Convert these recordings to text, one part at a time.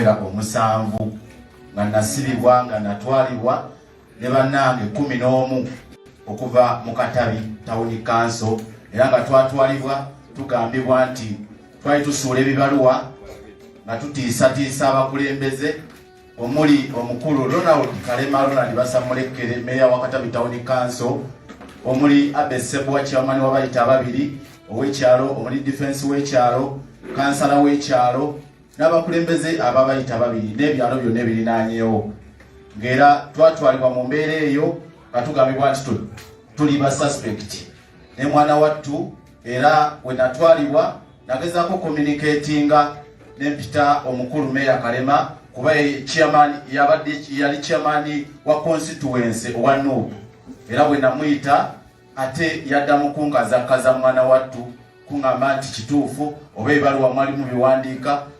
abawera omusanvu nga nasibibwa nga natwalibwa ne bannange 11 okuva mu Katabi Town Council era nga twatwalibwa tugambibwa nti twali tusuula ebibaluwa nga tutiisatiisa abakulembeze omuli omukulu Ronald Basamulekere meya wa Katabi Town Council omuli Abesebwa chairman w'abayita ababiri ow'ekyalo omuli defense w'ekyalo kansala w'ekyalo n'abakulembeze ababayita babiri n'ebyalo byonna ebirinaanyeewo ng'era twatwalibwa mu mbeera eyo nga tugambibwa nti tuli ba suspect ne mwana wattu era we natwalibwa nagezaako communicatinga n'empita omukulu meya Kalema kuba yali chairman wa constituency owa Nuupu era bwe namuyita ate yaddamu kunkaza mwana wattu kuŋŋamba nti kituufu oba ebaluwa mwalimu biwandiika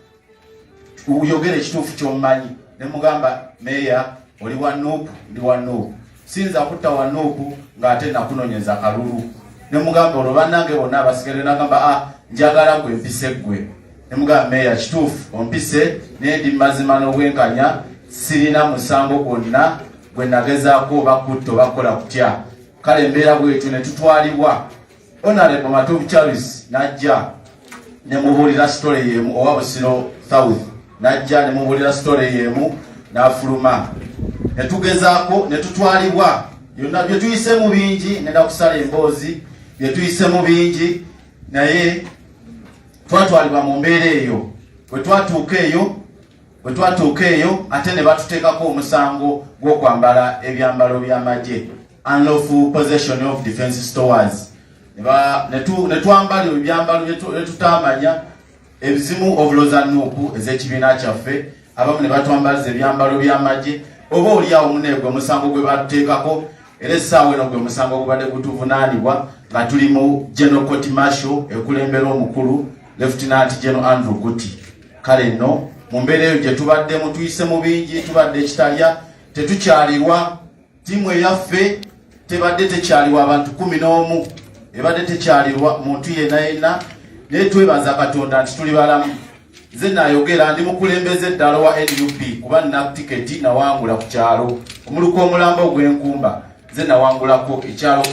uyogere ekituufu ky'omumanyi ne mugamba meya oli wa Nuupu ndi wa Nuupu sinza kutta wa Nuupu ng'ate nakunonyeza kalulu ne mugamba olwo bannange bonna abasigale nagamba njagala gwe mpise gwe ne mugamba meya kituufu ompise naye ndi mazima n'obwenkanya sirina musango gwonna gwe nagezaako oba kutta oba kukola kutya kale embeera bwetyo ne tutwalibwa Honorable Matuvu Charles najja ne mubuulira story yemu owa Busiro South najja ne mubuulira story yemu n'afuluma ne tugezaako ne tutwalibwa byonna bye tuyise mu bingi nenda kusala emboozi bye tuyise mu bingi naye twatwalibwa mu mbeera eyo bwe twatuuka eyo ate ne batuteekako omusango gw'okwambala ebyambalo by'amagye unlawful possession of defense stores ne twambala ebyambalo bye tutamanya ebizimu obuloza Nuupu ez'ekibiina kyaffe abamu ne batwambaliza ebyambalo by'amagye oba oliawo muneegwe omusango gwe batuteekako era essaawa eno gwe omusango gubadde gutuvunaanibwa nga tuli mu General Court Martial ekulembera omukulu Lieutenant General Andrew Guti kale nno mu mbeera eyo gye tubaddemu tuyise mu bingi tubadde ekitalya tetukyalirwa tiimu eyaffe tebadde tekyalirwa abantu 11 ebadde tekyalirwa muntu yenna naye twebaza Katonda nti tuli balamu nze nayogera ndi mukulembeze eddala wa NUP kuba nina tiketi nawangula ku kyalo omuluka omulambo gw'enkumba nze nawangulako ekyalo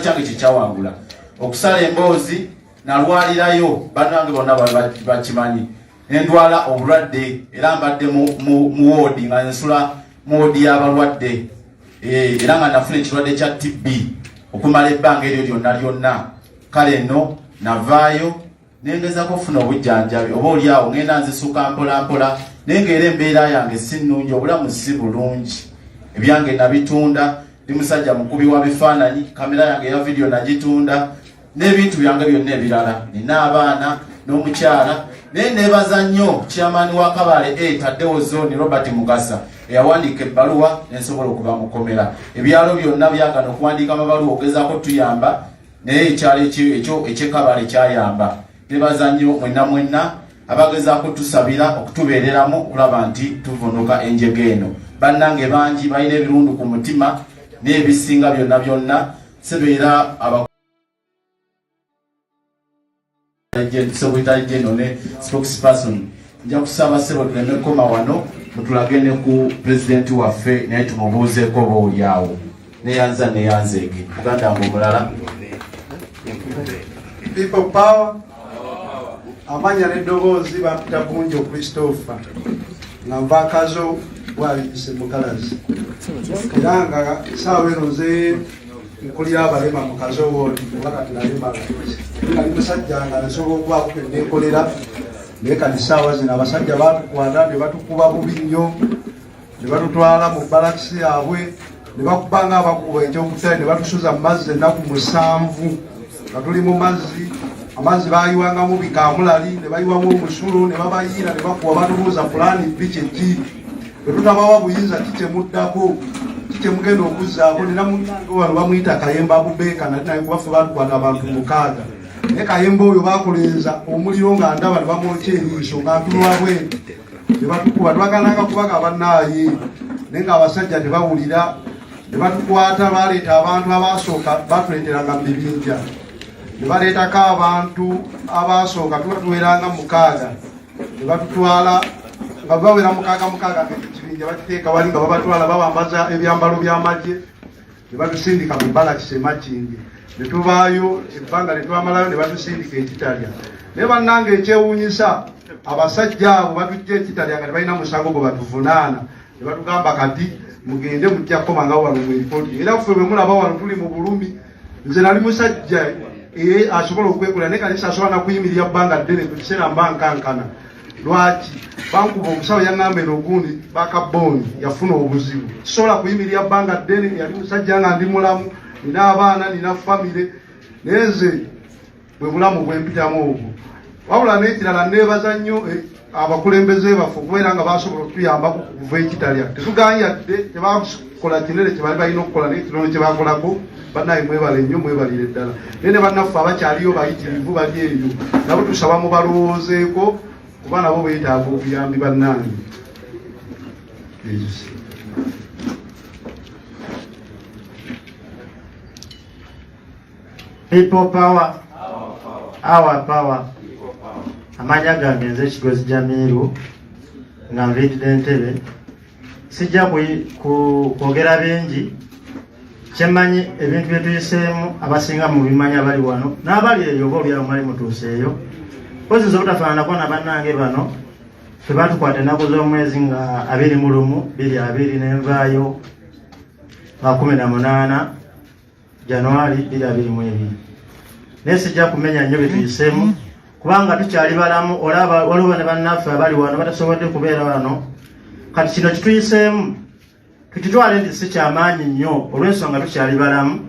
kyange kyekyawangula okusala emboozi nalwalirayo bannange bonna bakimanyi nendwala obulwadde era mbadde mu woodi nga nsula mu woodi y'abalwadde era nga nafuna ekirwadde kya TB okumala ebbanga eryo lyonna kale nno navaayo nengezako ofuna obujjanjabi oba oliawo ngenda nzisuka mpolampola naye ng'era embeera yange si nnungi obulamu si bulungi ebyange nabitunda ndi musajja mukubi wa bifaananyi kamera yange ya vidiyo nagitunda n'ebintu byange byonna ebirala nina abaana n'omukyala naye neebaza nnyo chairman wa Kabale taddewo zooni Robert Mugasa eyawandiika ebbaluwa nensobola okuba mukomera ebyalo byonna byagana okuwandiika amabaluwa ogezaako tuyamba naye ekyalo eky'Ekabale kyayamba neebaza nnyo mwenna abagezaako tusabira okutubeereramu okulaba nti tuvunuka enjege eno bannange bangi balina ebirundu ku mutima n'ebisinga byonna sebeera Secretary General ne spokesperson nja kusaba sebo tuleme koma wano mutulagene ku president waffe naye tumubuuzeeko oba oliawo neyanzeege Uganda ng'omulala People power amanya n'eddoboozi bapita Bunjo Christopher nga nvaakazo bwayise mugalazi era nga saawa eno nze nkulira abalema mukazi owooli oba kati nalema nali musajja nga nasobola okubaako kenneekolera naye kati saawa zino abasajja batukwata ne batukuba bubi nnyo ne batutwala mu balakisi yaabwe ne bakubanga abakuba ekyokutale ne batusuza mu mazzi ennaku 7 nga tuli mu mazzi amazzi bayiwangamu bikamulali ne bayiwamu omusulo ne babayiira ne bakuba batubuuza pulaani biki ki bwe tutabawa buyinza kikyemuddako kikemugenda okuzzaako nina wano bamuyita Kayemba Abubeeka naye kubaffe batukwata abantu 6 naye Kayemba oyo bakolenza omuliro nga ndaba ne bamwokya eriiso nga ntunula bwenti ne batukuba twagananga kubaga bannaaye naye nga abasajja tebawulira ne batukwata baleeta abantu abaasooka batuleeteranga mu bibinja ne baleetako abantu abaasooka tuba tuweranga 6 ne batutwala bawera mukaaga ekibinja bakiteeka wali nga babatwala bawambaza ebyambalo by'amagye ne batusindika mu balakisi emakindi ne tubaayo ebbanga ne twamalayo ne batusindika ekitalya naye bannange ekyewuunyisa abasajja abo batujja ekitalya nga tebalina musango gwe batuvunaana ne batugamba kati mugende mujja kukoma nga wano mu ripoti era ffe bwe mulaba wano tuli mu bulumi nze nali musajja asobola okwekola naye kati sasobola nakuyimirira bbanga ddene ku kiseera mba nkankana lwaki bankuba omusawo yaŋŋamba eno ogundi bakabooni yafuna obuzibu kisobola kuyimirira bbanga ddene yali musajja nga ndi mulamu nina abaana nina famire naye nze bwe bulamu bwempitamu obwo wabula n'ekirala neebaza nnyo abakulembeze baffe okubeera nga basobola okutuyambako kuva ekitalya tetuganyadde tebakola kinene kye bali balina okukola naye kinono kye bakolako bannaye mwebale nnyo mwebalire ddala naye ne bannaffe abakyaliyo bayitirivu bali eyo nabo tusaba mubalowoozeeko kuba nabo beetaaga obuyambi bannange. People power, our power. Amanya gange nze Kigozi Jamiru nga nviidde Entebbe. Sijja kwogera bingi, kyemmanyi ebintu bye tuyiseemu abasinga mu bimanya bali wano n'abali eyo oba olyawo mwali mutuuseeyo. Pozi z'obutafaananako na bannange bano tebatukwata ennaku z'omwezi nga 21, 22 n'envaayo nga 18 Januari 2022. Naye sijja kumenya nnyo bye tuyiseemu kubanga tukyali balamu olaba waliwo ne bannaffe abali wano batasobodde kubeera wano. Kati kino kituyiseemu tukitwale nti si kyamaanyi nnyo olw'ensonga tukyali balamu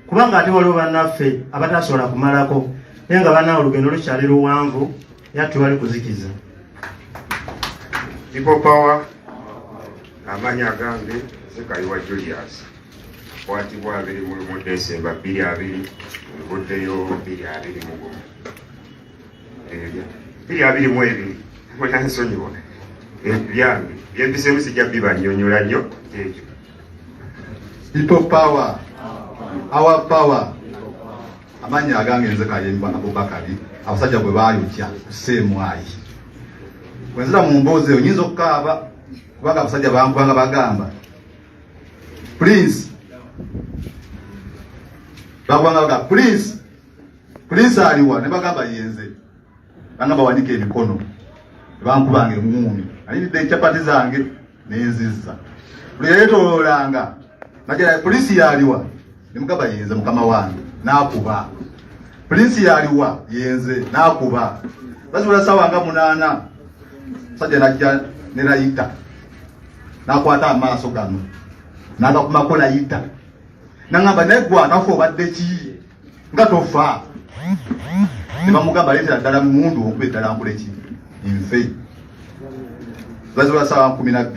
kubanga ate waliwo bannaffe abatasobola kumalako naye nga bannawe olugendo lukyali luwanvu era tewali kuzikiza. People power amanya agange Sekayiwa Julius kwatibwa 21 Desemba 2020 nguddeyo 2021 munansonyiwa ebyange byembiseemu sijja bibanyonyola nnyo ekyo. People power, our power. Amanya agange nze Kayemba Abubakari abasajja bwe baayokya kuseemwayi wenzira mu mboozi oyinza okukaaba kubanga abasajja bankubanga bagamba Prince bagwanga Prince aliwa ne bagamba yenze bangamba wanike emikono bankubanga emuumi alidde enchapati zange nenzizza buli yayetoolanga najala Prince yaliwa ne mugamba yenze mukama wange nakuba Prince yaliwa yenze nakuba bazula sawa nga 8 sajja najja ne layita nakwata amaaso gano nagakumako layita nangamba negwa nafo badde ki nga tofa ne bamugamba leetera ddala mundu okube ddala nkule ki nfe bazula sawa 12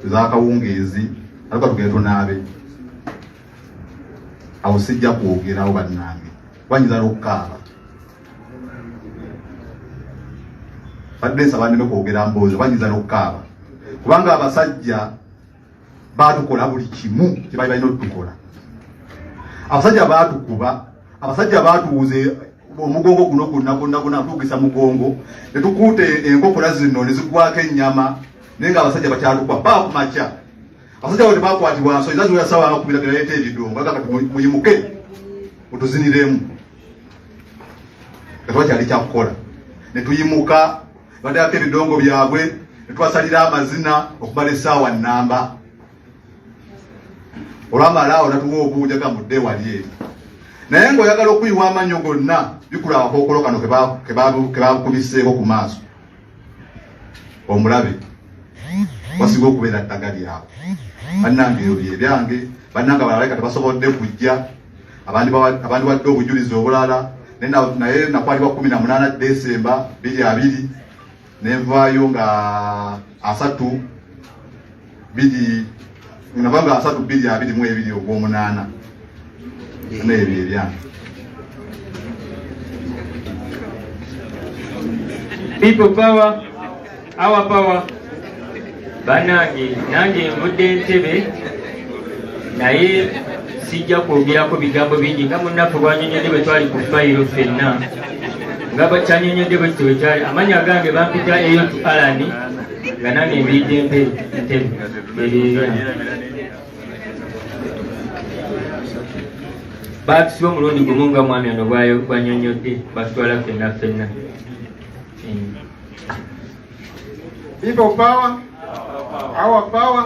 ezakawungeezi alikuwa tugenda tunaabe awo sijja kwogerawo bannange banyiza n'okukaaba badde nsaba nneme kwogera mboozi banyiza n'okukaaba kubanga abasajja baatukola buli kimu kye bali balina otukola. Abasajja baatukuba, abasajja baatuwuze omugongo guno gonna tugisa mugongo ne tukuute enkokola zino ne zigwako ennyama naye nga abasajja bakyatukuba paaku makya. Abasajja bwe tebakwatibwa nsonyi zazuula sawa nga 10 galeeta ebidongo aga kati muyimuke mutuziniremu nga twakyali kyakukola ne tuyimuka baddako ebidongo byabwe ne twasalira amazina okumala essaawa nnamba olwamalaawo natuwa obuuja gamudde wali eri naye ng'oyagala okuyiwa amannyo gonna bikula akookolo kano ke bakubiseeko ku maaso omulabe wasiga okubeera ddagga lyabo bannange ebyo bye byange bannange abalala kati basobodde kujja abandi wadde obujulizi obulala naye nakwatibwa 18 Desemba 2020 nenvaayo nga 3 navanga 3/22 ogw'omunaana n'ebyo ebyange. People power, our power. Banange nange nvudde Entebbe naye sijja kwogerako bigambo bingi nga munnaffe bwanyonyodde bwe twali ku fayiro ffenna nga bakyanyonyodde bwe kitwe kyali amanya gange bampita eyo tu Alani nga nange mbidde ntebe baatusiba omulundi gumu nga mwami ono bwanyonyodde batutwala ffenna People power, our power,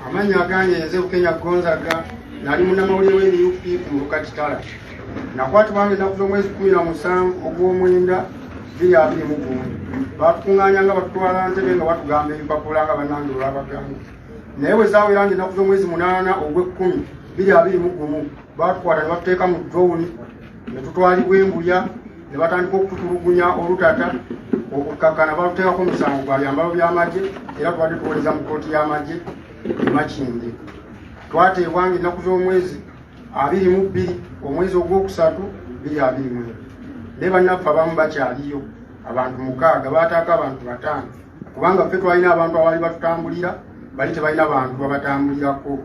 amanya aganye nze Bukenya Gonzaga nali munnamawulire w'eri UPP mu Katitala nakwatibwa ennaku z'omwezi 17 ogw'omwenda 2021 batukuŋŋaanya nga batutwala Ntebe nga batugamba ebipapula nga bannange olwabagamba naye bwe zaawera ennaku z'omwezi 8 ogw'e10 2021 batukwata ne batuteeka mu drone ne tutwalibwa embulya ne batandika okututulugunya olutata okukkakana baluteekako omusango gwa byambalo by'amagye era tubadde tuwoleza mu kkooti y'amagye e Makindye twateebwanga ennaku z'omwezi 22 omwezi ogwokusatu 2021 naye bannaffe abamu bakyaliyo abantu 6 baataako abantu 5 kubanga ffe twalina abantu abaali batutambulira bali tebalina bantu babatambulirako.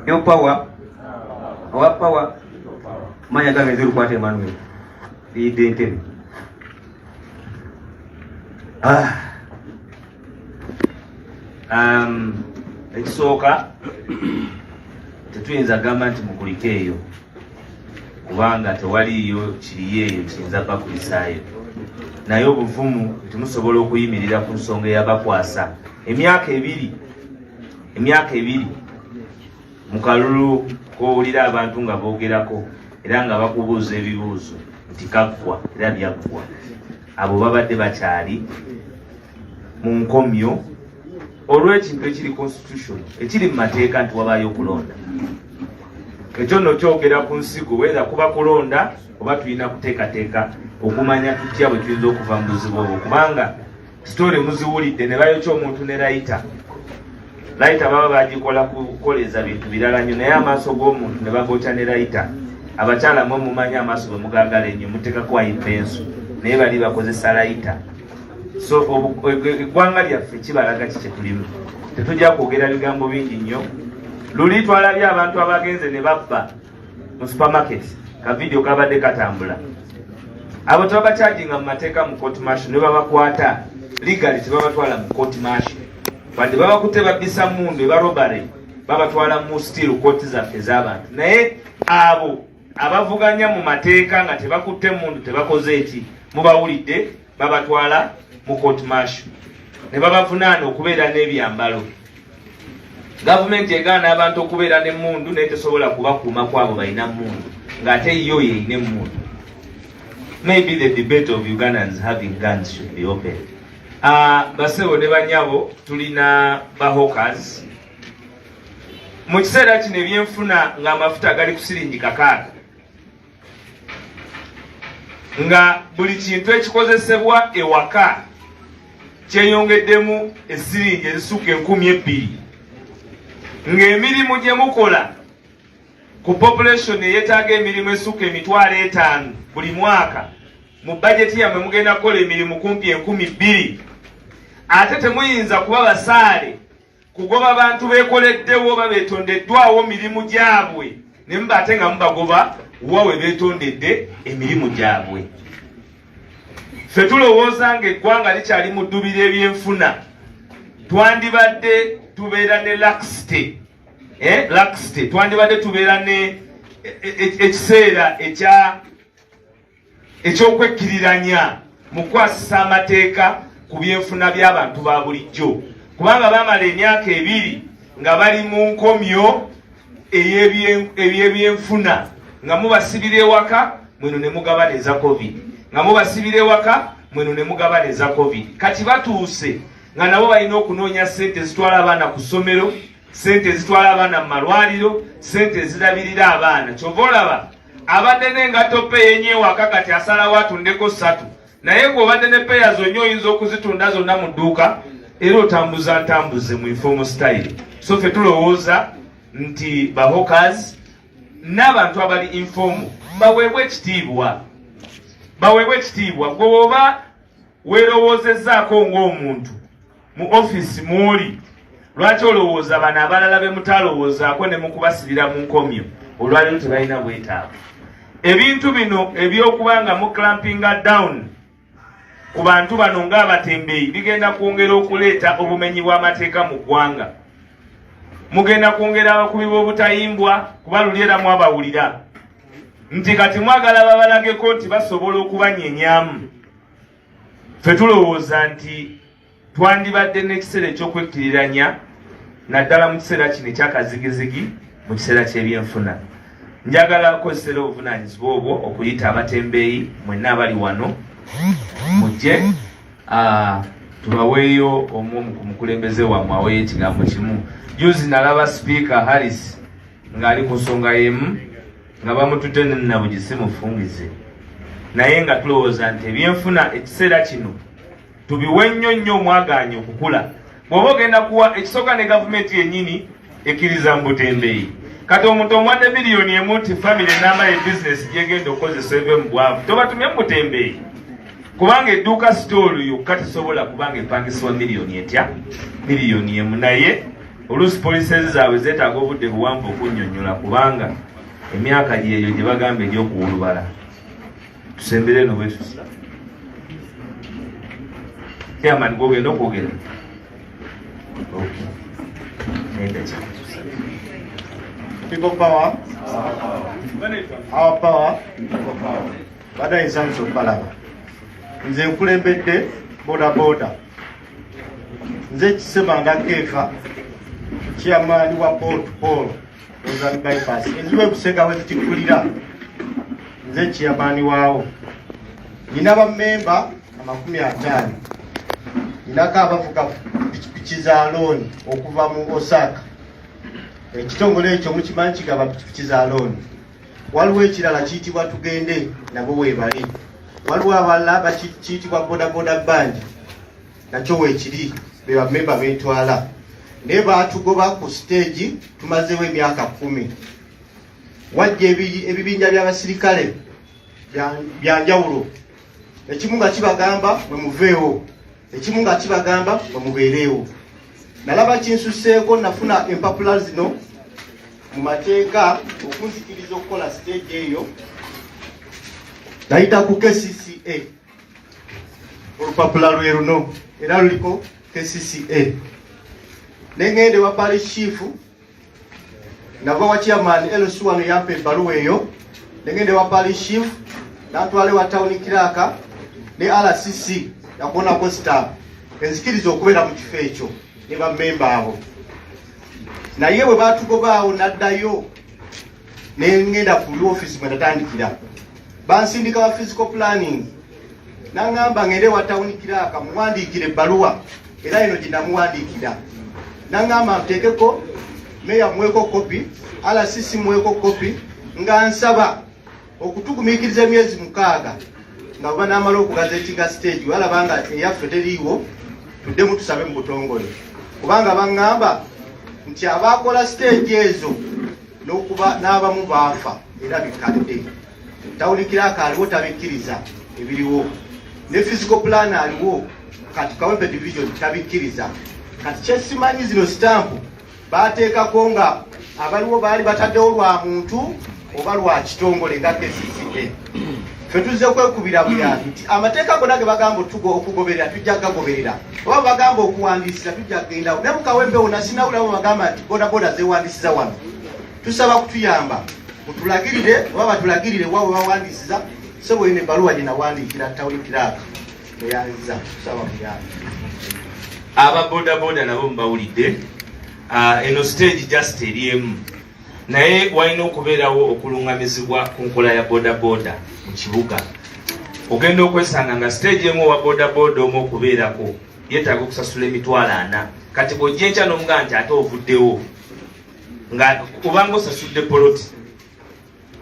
Yo power, our power, manya gange zuru kwate Emmanuel, lead Ntebe. Ekisooka tetuyinza gamba nti mukulike eyo kubanga tewaliyo kiriyo eyo kiyinza bakulisaayo naye obuvumu temusobola okuyimirira ku nsonga eyabakwasa emyaka ebiri mu kalulu kowulira abantu nga boogerako era nga bakubuuza ebibuuzo nti kaggwa era byaggwa abo babadde bakyali mu nkomyo olw'ekintu ekiri constitution ekiri mu mateeka nti wabaayo okulonda ekyo nno kyogera ku nsigo weza kuba kulonda oba tulina kuteekateeka okumanya tutya bwe tuyinza okuva mu buzibu obwo kubanga sitole muziwulidde ne bayokya omuntu ne layita baba bagikola kukoleza bintu birala nnyo naye amaaso g'omuntu ne bagokya ne layita abakyala mwe mumanyi amaaso bwe mugagala ennyo muteekako ayipensu naye bali bakozesa layita. So eggwanga lyaffe kibalaga kiki tulimu tetujja kwogera bigambo bingi nnyo. Luli twalabye abantu abagenze ne babba mu supermarket ka video kabadde katambula abo tebabakyajinga mu mateeka mu court martial ne babakwata legally tebabatwala mu court martial wadde babakutte babbisa mundu ebarobare babatwala mu still court zaffe ez'abantu naye abo abavuganya mu mateeka nga tebakutte mundu tebakoze eki mubawulidde babatwala mu court martial ne babavunaana okubeera n'ebyambalo. Gavumenti egaana abantu okubeera n'emmundu naye tesobola kubakuuma kwabo balina mmundu ng'ate yo yeine emmundu. Maybe the debate of Ugandans having guns should be open. Basebo ne banyabo tulina bahawkers mu kiseera kino ebyenfuna ng'amafuta gali ku siringi 6 nga buli kintu ekikozesebwa ewaka kyeyongeddemu esiringi ezisuka 2,000 ng'emirimu gye mukola ku population eyeetaaga emirimu esuka 5,000 buli mwaka mu bajeti yammwe mugenda kukola emirimu kumpi 2,000 ate temuyinza kuba basaale kugoba bantu beekoleddewo oba beetondeddwawo mirimu gyabwe ne muba ate nga mubagoba wawe beetondedde emirimu gyabwe. Ffe tulowooza ng'eggwanga likyali mu ddubiro ebyenfuna twandibadde tubeera ne laxity twandibadde tubeera ne ekiseera eky'okwekkiriranya mu kukwasisa amateeka ku byenfuna by'abantu ba bulijjo kubanga bamala emyaka 2 nga bali mu nkomyo ey'ebyenfuna nga mubasibira ewaka mweno ne mugabaniza covid nga mubasibira ewaka mweno ne mugabaniza covid kati batuuse nga nabo balina okunoonya ssente zitwala abaana ku ssomero ssente zitwala abaana mu malwaliro ssente zirabirira abaana kyova olaba abadde n'engato peeya enyeewaka kati asalawo atundeko 3 naye ng'obadde ne peeya zonna oyinza okuzitunda zonna mu dduuka era otambuza ntambuze mu informal style. So ffe tulowooza nti bahawkers n'abantu abali informal baweebwe ekitiibwa gwe oba weerowoozezzaako ng'omuntu mu offisi mw'oli Lwaki olowooza bano abalala be mutalowoozaako ne mukubasibira mu nkomyo olwaliro tebalina bwetaavu? Ebintu bino ebyokuba nga mu clampinga down ku bantu bano ng'abatembeeyi bigenda kwongera okuleeta obumenyi bw'amateeka mu ggwanga. Mugenda kwongera abakubi b'obutayimbwa kuba luli era mwabawulira nti kati mwagala babalageko nti basobola okubanyenyaamu. Ffe tulowooza nti twandibadde n'ekiseera eky'okwekkiriranya naddala mu kiseera kino ekyakazigizigi mu kiseera ky'ebyenfuna. Njagala kukozesera obuvunaanyizibwa obwo okuyita abatembeeyi mwenna abali wano mujje tubaweeyo omu ku mukulembeze wammwe aweeyo ekigambo kimu. Juzi nalaba Speaker Harris ng'ali ku nsonga y'emu nga bamutute nabugisi mufungize, naye nga tulowooza nti ebyenfuna ekiseera kino tubiwe nnyo omwagaanya okukula. Bw'oba ogenda kuwa ekisooka ne gavumenti yennyini ekkiriza mu butembeeyi. Kati omuntu omwadde miliyoni emu nti family enamba ye bizinesi gyegenda okukozesa eve mu bwavu tobatumye mu butembeeyi, kubanga edduuka sitoolu yokka tesobola kubanga epangisibwa miliyoni etya miliyoni emu. Naye oluusi poliisi zaabwe zeetaaga obudde buwanvu okunnyonnyola kubanga emyaka gyeyo gye bagamba egy'okuwulubala. Tusembere eno bwe tuti Chairman gwogenda okwogera. People power, our power, but in terms of Palava. Nze nkulembedde boda. Nze Kisebanga Kefa, chairman wa Port Paul, Ozan bypass. Nziwe Busega wezikulira. Nze chairman wao. Nina bamemba 50. Nina abavuga pikipiki za looni okuva mu Osaka. Ekitongole ekyo mukimanyi kigaba pikipiki za looni. Waliwo ekirala kiyitibwa Tugende nabo weebali. Waliwo abalala bakiyitibwa boda band nakyo weekiri be bamemba beetwala. Naye baatugoba ku stage tumazeewo emyaka 10. Wajja ebibinja by'abasirikale byanjawulo. Ekimu nga kibagamba mwe muveewo, ekimu nga kibagamba mwe mubeereewo. Nalaba kinsuseeko nafuna empapula zino mu mateeka okunzikiriza okukola stage eyo. Nayita ku KCCA olupapula lwe luno era luliko KCCA. Nengende wa parish chief nava wa chairman LC wano yampe ebbaluwa eyo. Nengende wa parish chief natwale wa town kiraka ne RCC yakona ko staff enzikiriza okubeera mu kifo ekyo ne bammemba abo. Naye bwe batugobaawo naddayo nengenda ku office mwe natandikira bansindika wa physical planning nangamba ngende wa town kiraka muwandiikire ebbaluwa era eno ginamuwandiikira. Nangamba mtekeko meya mweko kopi RCC mweko kopi nga nsaba okutugumiikiriza emyezi 6 nga baba n'amala okugazetinga stage wala banga eyaffe teriiwo tuddemu tusabe mu butongole kubanga bangamba nti abakola stage ezo n'okuba n'abamu baafa era bikadde. Tawulikiraka aliwo tabikkiriza ebiriwo ne physical plan aliwo kati Kawempe division tabikkiriza. Kati kyesimanyi zino stamp bateekako nga abaliwo baali bataddewo lwa muntu oba lwa kitongole nga KCCA. Ffe tuzze kwekubira buyambi nti amateeka gonna ge bagamba okugoberera tujja gagoberera, oba bagamba okuwandiisira tujja genda. Ne mu Kawempe wonna sinawulawo bagamba nti boda zeewandiisiza wano. Tusaba kutuyamba mutulagirire oba batulagirire wawe bawandiisiza sebo ine ebbaluwa gye nawandiikira tawulikiraka eyanziza. Tusaba kuyamba aba boda nabo mbawulidde. Eno stage just eriemu naye walina okubeerawo okulungamizibwa ku nkola ya boda mu kibuga. Ogenda okwesanga nga stage emu wa boda omu okubeerako yeetaaga okusasula $40. Kati bw'ojja enkya n'omugaa nti ate ovuddewo nga kubanga osasudde poloti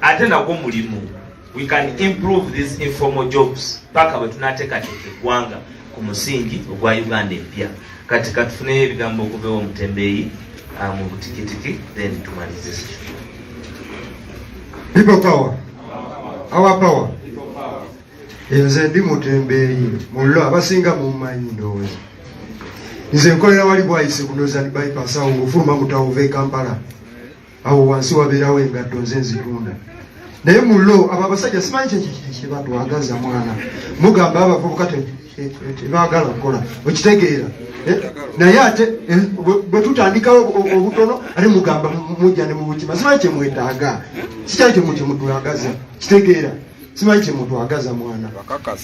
ate nagwo mulimu. We can improve these informal jobs paka bwe tunaateekateeka eggwanga ku musingi ogwa Uganda empya. Kati katufuneyo ebigambo okuveewo omutembeeyi mu butikitiki then tumalize. People power. Our power. Nze ndi mutembeeyi mullo abasinga mumanyi ndowooza. nze nkolera wali bwayise kunoza ni bypass awo ngofuluma mutawove Kampala awo wansi wabeerawo engatto nze nzitunda naye mulo abo abasajja simanyi kye batwagaza mwana mugamba abavubuka tebaagala kukola okitegeera naye ate bwe tutandikawo obutono ate mugamba mujja ne mubukima simanyi kye mwetaaga sikyali kye mutwagaza kitegeera simanyi kye mutwagaza mwana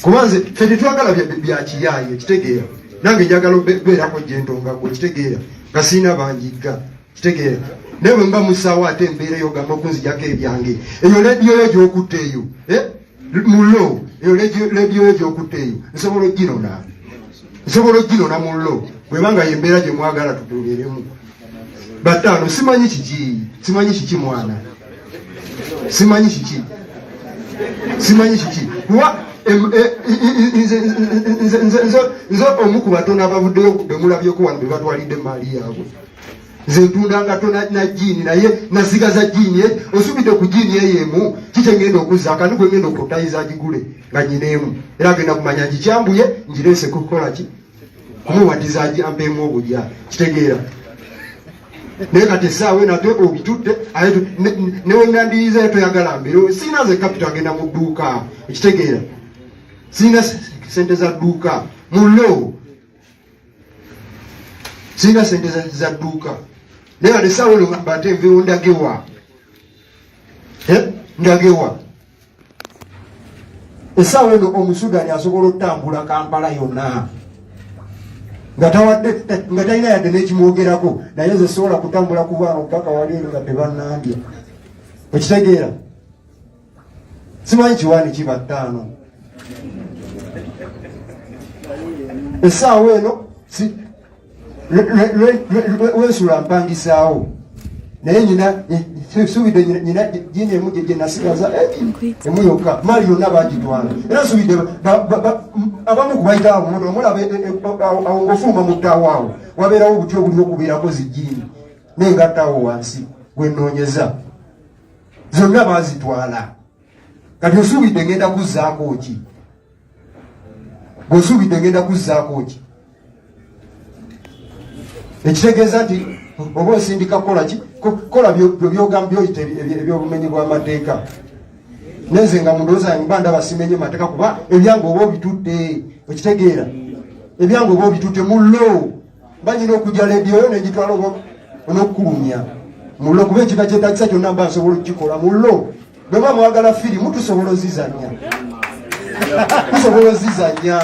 kuba nze ffe tetwagala bya kiyaayo kitegeera nange njagala beerako gyentonga gwe kitegeera nga siina banjigga kitegeera naye bwe mba musaawo ate embeera eyo gamba okunzijako ebyange eyo lediyo yo gy'okutta eyo mulo eyo lediyo yo gy'okutta eyo nsobola oginona mulo bwebanga yembeera gye mwagala tutubeeremu bataano simanyi kiki mwana simanyi kiki kuba nze omu ku batono abavuddeyo bemulabyeko wano be batwalidde maali yaabwe nze ntundanga na jiini naye nasigaza jiini osubidde ku jiini eyemu kikyengenda okuzza kandi gwengenda okutayiza gigule nga nyineemu era agenda kumanya gikyambuye ngireese kukola ki kumuwatiza ampeemu obujja kitegeera naye kati essaawe nate obitudde newenandiyiza toyagala mbere siina ze kapito agenda mu dduuka ekitegeera siina sente za dduuka mulo siina sente za dduuka naye ate essaawe logamba ate nveewo ndagewa essaawe eno omusudani asobola okutambula Kampala yonna nga talina yadde n'ekimwogerako naye nze sobola kutambula kubaano paka wali eno nga tebannandya okitegeera simanyi kiwaani kiba 5 essaawa eno wensula mpangisaawo naye nyina subidde nyina jini emu gye nasigaza emu yokka mali yonna bagitwala era subidde abamu kubayitaawo mumoto omulaba awo ng'ofuluma mu ttaawo awo wabeerawo obuti obuli okubeerako zijjiini nengattaawo wansi gwenoonyeza zonna bazitwala kati osubidde ngenda kuzzaako ki bw'osubidde ngenda kuzzaako ki ekitegeeza nti oba osindika kola byoyita ebyobumenyi bw'amateeka nenze nga mundowooza yange mba ndaba simenye mateeka kuba ebyange oba obitudde okitegeera ebyange oba obitudde mulo mba nyina okujja lediyo yo nengitwala on'okukulumya mulo kuba ekiba kyetagisa kyonna mba nsobola okukikola mulo bwe mba mwagala firimu tusobola ozizanya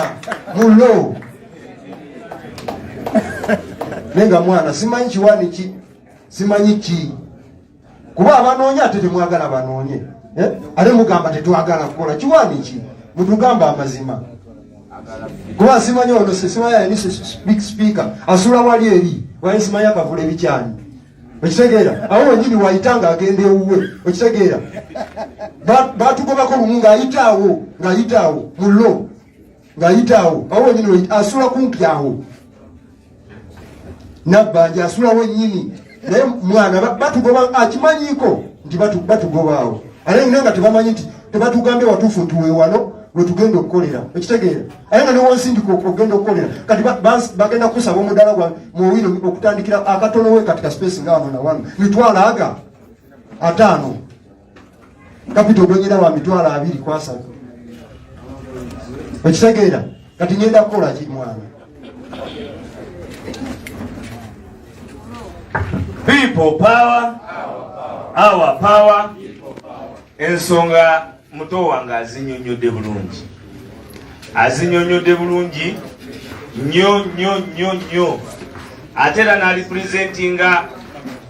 mulo nenga mwana simanyi kiwaani ki simanyi ki kuba abanoonya ate temwagala banoonye ate mugamba tetwagala kukola kiwaani ki mutugamba amazima kuba simanyi ono simanyi ayini speaker asula wali eri wali simanyi akavula ebikyani okitegeera awo wenyini wayitanga agenda ewuwe okitegeera batugobako lumu ng'ayitaawo mulo ng'ayitaawo awo wenyini asula kumpi awo nabbanja asulawo nnyini naye mwana batugoba akimanyiko nti batugobaawo ate nga tebamanyi nti tebatugambye watuufu tuwe wano wetugenda okukolera ekitegeera ate nga newonsindika okugenda okukolera kati bagenda kusaba omuddala gwa muwino okutandikira akatono we katika space nga wano na wano mitwalo aga 5 kapito gwenyina wa mitwalo 2 ekitegeera kati ngenda kukola ki mwana People power, our power. Ensonga muto wange azinyonyodde bulungi nnyo ate era n'alipresentinga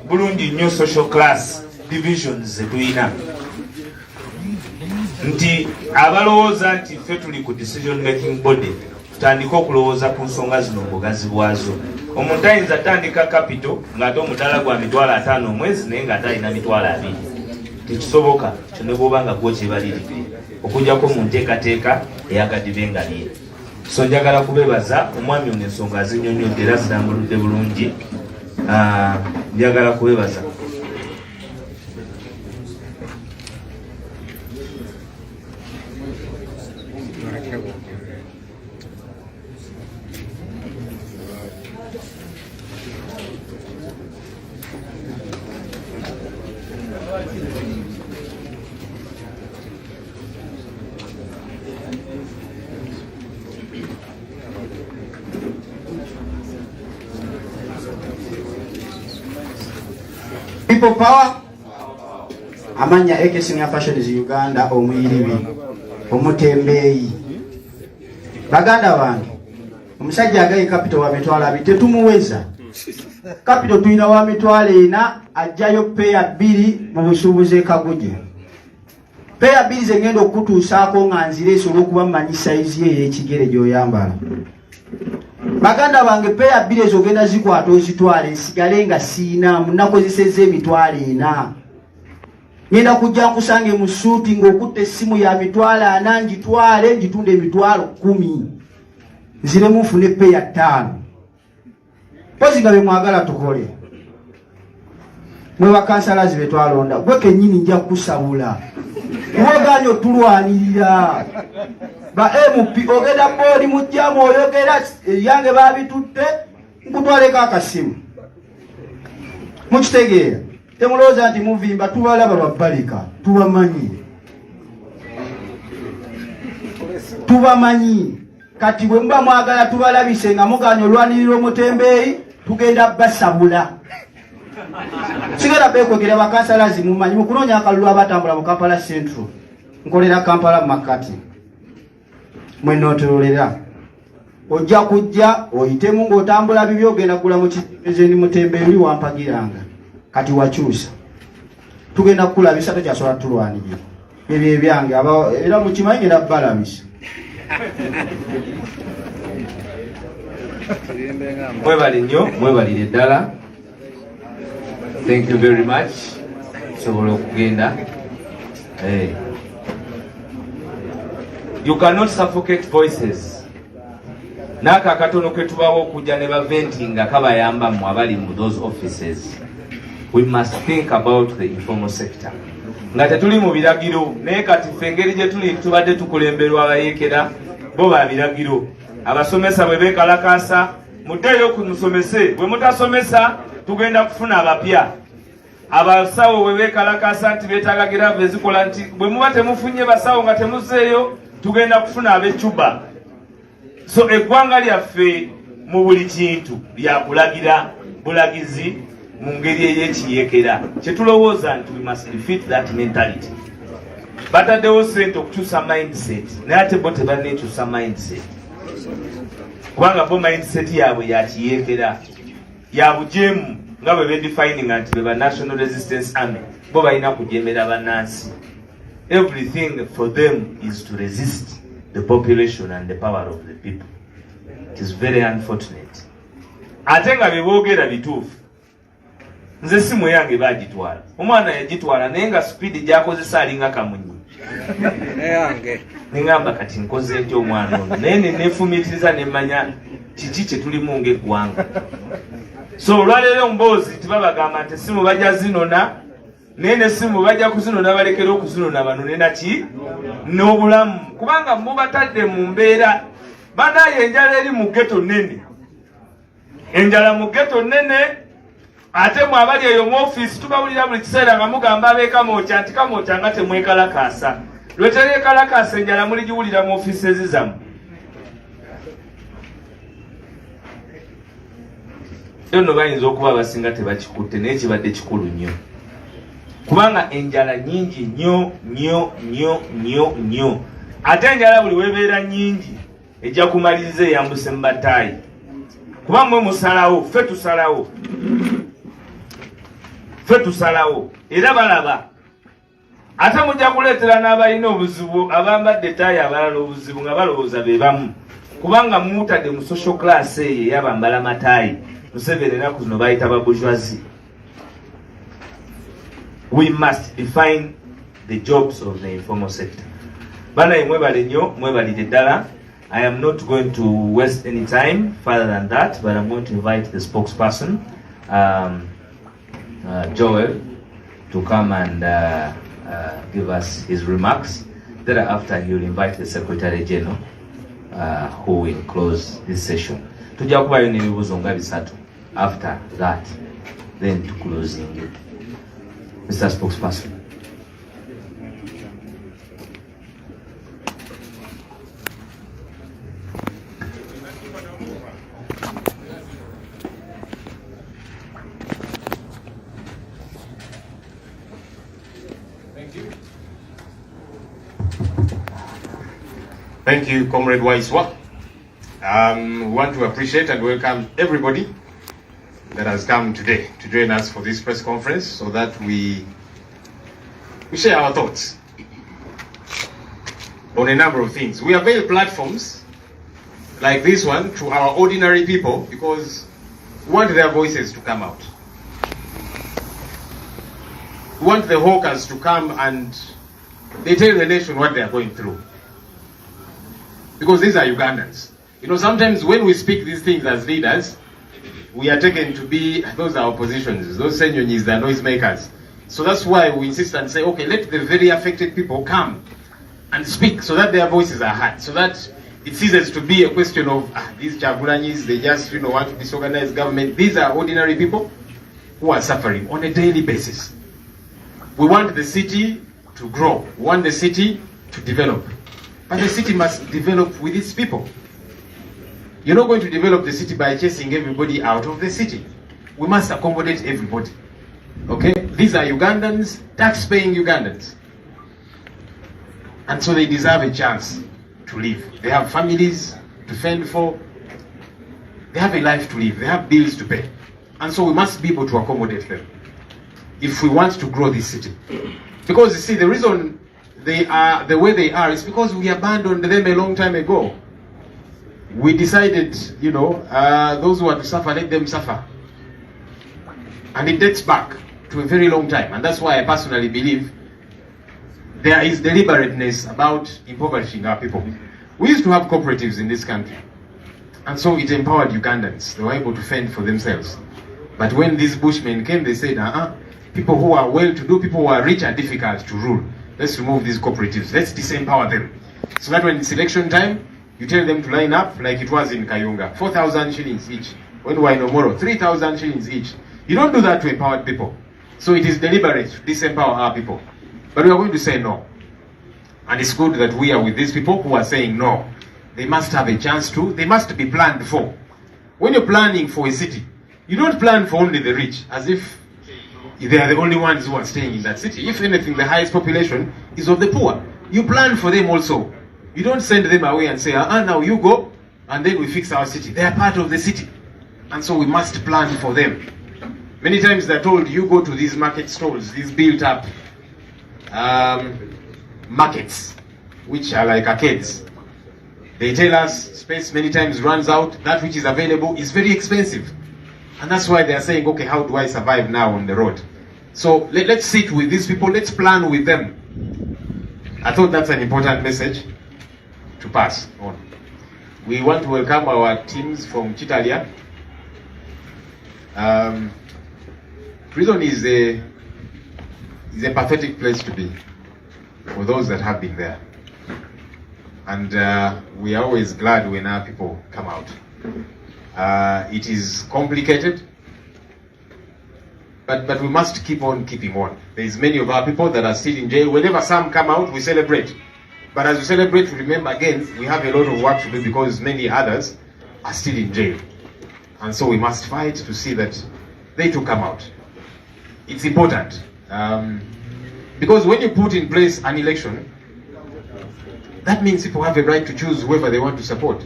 bulungi nnyo social class divisions zetulina nti abalowooza nti ffe tuli ku decision making body tutandika okulowooza ku nsonga zino obugazi bwazo. Omuntu ayinza atandika capital ng'ate omudaala gwa mitwalo 5 omwezi naye ng'ate alina mitwalo 2. Tekisoboka kyo ne bw'oba nga gwekyebalirire okujjako mu nteekateeka eyakadibe nga lye. So njagala kubeebaza omwami ono ensonga azinnyonnyodde era zitambuludde bulungi. Njagala kubeebaza. People power. Amanya Kk Senior Fashions Uganda omuyiribi omutembeeyi. Baganda bange omusajja agayi capital wa mitwalo 2 tetumuweza. Capital tulina wa mitwalo 4 ajjayo peya 2 mu busuubuzi Kaguje. Peya 2 zengendo okutuusaako nga nzireese olw'okuba mmanyi sayizi ye y'ekigere gy'oyambala. Baganda bange peya 2 ezogenda zikwata ozitwale nsigale nga siinaamu nakozesezza emitwalo 4. Ngenda kujja nkusange mu suuti ng'okutta essimu ya mitwalo 4 ngitwale ngitunde emitwalo 10. Nziremu nfune peya 5. Pozi nga be mwagala tukole. Mwe bakansalazi be twalonda gwe kennyini nja kusabula. Mwoganya otulwanirira. Ba MP ogenda boodi mujjamu oyogera yange babitutte nkutwaleko akasimu. Mukitegeera. Temulowooza nti muvimba tubalaba babbalika. Tubamanyi. Kati bwe mba mwagala tubalabise nga muganya olwanirira omutembeeyi tugenda basabula. Sigala bekwegera bakansalazi mumanyi mukunoonya akalulu abatambula mu Kampala Central. Nkolera Kampala Makati. Mwe nootolera. Ojja kujja oyitemu ng'otambula bibi ogenda kugula mu kizeni mutembeeyi wampagiranga. Kati wakyusa. Tugenda kukulabisa tokyasobola tulwanirira. Ebyo ebyange era mukimanyi ngenda balabisa. Mwebale nnyo, mwebalire ddala. Thank you very much. Sobola okugenda. You cannot suffocate voices. Naka katono ke tubawo okujja ne baventinga kabayamba mu abali mu those offices. We must think about the informal sector. Nga tetuli mu biragiro naye kati fengeri gye tuli tubadde tukulemberwa abayeekera bo ba biragiro. Abasomesa bwe beekalakaasa muddeyo kumusomese, bwe mutasomesa tugenda kufuna abapya. Abasawo bwe beekalakaasa nti beetaaga girave ezikola nti bwe muba temufunye basawo nga temuzeeyo tugenda kufuna ab'Ecuba. So eggwanga lyaffe mu buli kintu lyakulagira bulagizi mu ngeri ey'ekiyeekera. Kye tulowooza nti we must defeat that mentality. Bataddewo ssente okukyusa mindset naye ate bo tebanneekyusa mindset. Kubanga bo mindset yaabwe yakiyeekera ya bujeemu nga bwe bedefininga nti be ba National Resistance Army bo balina kujeemera bannansi. Everything for them is to resist the population and the power of the people. It is very unfortunate. Ate nga beboogera bituufu. Nze simu yange bagitwala. Omwana yagitwala naye nga speed gy'akozesa alinga kamunyi. Nengamba kati nkoze ntyo omwana ono naye neneefumiitiriza nemmanya kiki kye tulimu ng'eggwanga. So olwaleero mboozi tibabagamba nti essimu bajja zinona naye n'essimu bajja kuzinona balekera okuzinona banone naki n'obulamu kubanga mubatadde mu mbeera banaye enjala eri mu ghetto nnene. Enjala mu ghetto nnene ate mu abali eyo mu office tubawulira buli kiseera nga mugamba ab'Kamwokya nti Kamwokya nga temwekalakaasa. Lwe tereekalakaasa enjala muligiwulira mu offices zammwe. Nno bayinza okuba abasinga tebakikutte naye kibadde kikulu nnyo. Kubanga enjala nyingi nnyo. Ate enjala buli webeera nyingi ejja kumaliriza eyambuse mu bataayi. Kuba mmwe musalawo, ffe tusalawo era balaba. Ate mujja kuleetera n'abalina obuzibu abambadde taayi abalala obuzibu nga balowooza be bamu. Kubanga mutadde mu social class eyo ey'abambala mataayi. Museveni ennaku zino bayita ba bourgeoisie. We must define the jobs of the informal sector. Banaye mwebale nnyo, mwebalire ddala. I am not going to waste any time further than that, but I'm going to invite the spokesperson, Joel, to come and give us his remarks. Thereafter, he will invite the Secretary General, who will close this session. Tujja kubayo n'ebibuuzo nga bisatu. After that, then to closing it. Mr. Spokesperson. Thank you, Comrade Waiswa. We want to appreciate and welcome everybody that has come today to join us for this press conference so that we share our thoughts on a number of things. We avail platforms like this one to our ordinary people because we want their voices to come out. We want the hawkers to come and they tell the nation what they are going through. Because these are Ugandans. You know, sometimes when we speak these things as leaders, we are taken to be, those are oppositions, those senyonyis, the noisemakers. So that's why we insist and say, okay, let the very affected people come and speak so that their voices are heard, so that it ceases to be a question of these Chagulanyis, they just want to disorganize government. These are ordinary people who are suffering on a daily basis. We want the city to grow. We want the city to develop. But the city must develop with its people. You're not going to develop the city by chasing everybody out of the city. We must accommodate everybody. Okay? These are Ugandans, tax-paying Ugandans. And so they deserve a chance to live. They have families to fend for. They have a life to live. They have bills to pay. And so we must be able to accommodate them if we want to grow this city. Because you see, the reason they are the way they are is because we abandoned them a long time ago. We decided, those who are to suffer, let them suffer. And it dates back to a very long time. And that's why I personally believe there is deliberateness about impoverishing our people. We used to have cooperatives in this country. And so it empowered Ugandans. They were able to fend for themselves. But when these Bushmen came, they said, people who are well-to-do, people who are rich are difficult to rule. Let's remove these cooperatives. Let's disempower them. So that when it's election time, you tell them to line up like it was in Kayunga. 4,000 shillings each. When we are in Omoro, 3,000 shillings each. You don't do that to empowered people. So it is deliberate to disempower our people. But we are going to say no. And it's good that we are with these people who are saying no. They must have a chance to. They must be planned for. When you're planning for a city, you don't plan for only the rich, as if they are the only ones who are staying in that city. If anything, the highest population is of the poor. You plan for them also. You don't send them away and say, now you go, and then we fix our city. They are part of the city. And so we must plan for them. Many times they're told, you go to these market stalls, these built-up markets, which are like arcades. They tell us space many times runs out. That which is available is very expensive. And that's why they're saying, okay, how do I survive now on the road? So let's sit with these people, let's plan with them. I thought that's an important message to pass on. We want to welcome our teams from Chitalia. Prison is a pathetic place to be for those that have been there. And we are always glad when our people come out. It is complicated, but we must keep on keeping on. There's many of our people that are still in jail. Whenever some come out, we celebrate. But as we celebrate, we remember again, we have a lot of work to do because many others are still in jail. And so we must fight to see that they too come out. It's important. Because when you put in place an election, that means people have a right to choose whoever they want to support.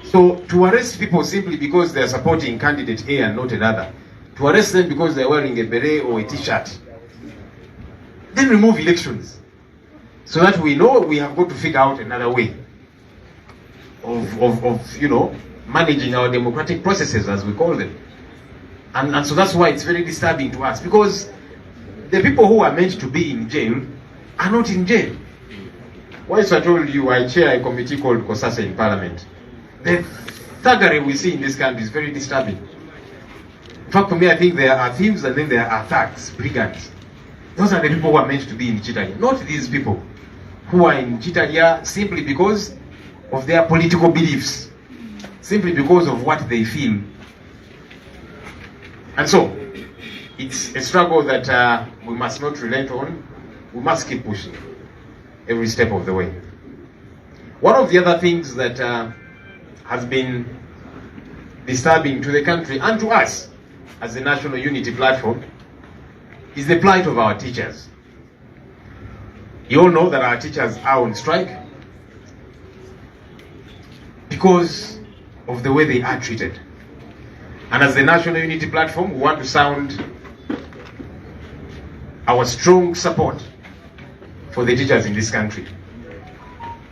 So to arrest people simply because they are supporting candidate A and not another, to arrest them because they are wearing a beret or a t-shirt, then remove elections. So that we know we have got to figure out another way of managing our democratic processes, as we call them. And so that's why it's very disturbing to us, because the people who are meant to be in jail are not in jail. Once I told you I chair a committee called COSASA in Parliament. The thuggery we see in this country is very disturbing. In fact, for me, I think there are thieves and then there are thugs, brigands. Those are the people who are meant to be in Chitalia, not these people who are in Chitalia simply because of their political beliefs, simply because of what they feel. And so, it's a struggle that we must not relent on. We must keep pushing every step of the way. One of the other things that has been disturbing to the country and to us as the National Unity Platform is the plight of our teachers. You all know that our teachers are on strike because of the way they are treated. And as the National Unity Platform, we want to sound our strong support for the teachers in this country.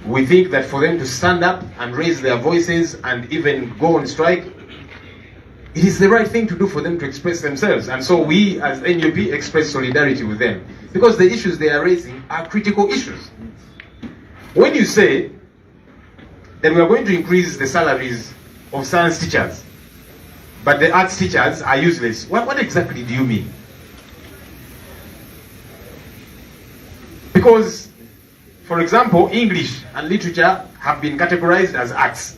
We think that for them to stand up and raise their voices and even go on strike, it is the right thing to do for them to express themselves. And so we as NUP express solidarity with them because the issues they are raising are critical issues. When you say that we are going to increase the salaries of science teachers, but the arts teachers are useless, what exactly do you mean? Because, for example, English and literature have been categorized as arts.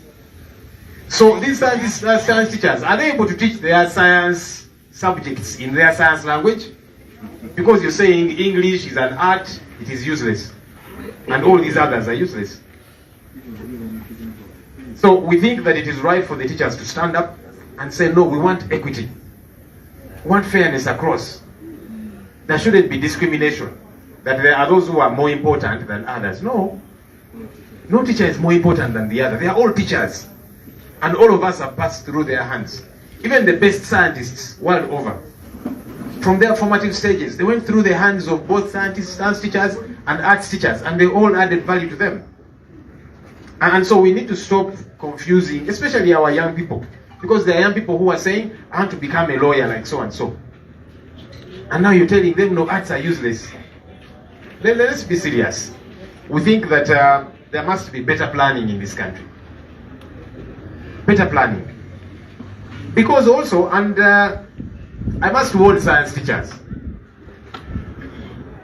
So these science teachers, are they able to teach their science subjects in their science language? Because you're saying English is an art, it is useless. And all these others are useless. So we think that it is right for the teachers to stand up and say, no, we want equity. We want fairness across. There shouldn't be discrimination. That there are those who are more important than others. No. No teacher is more important than the other. They are all teachers. And all of us have passed through their hands. Even the best scientists world over, from their formative stages, they went through the hands of both scientists, science teachers, and arts teachers, and they all added value to them. And so we need to stop confusing, especially our young people, because there are young people who are saying, I want to become a lawyer like so and so. And now you're telling them, no, arts are useless. Let's be serious. We think that there must be better planning in this country. Better planning. Because also, and I must warn science teachers,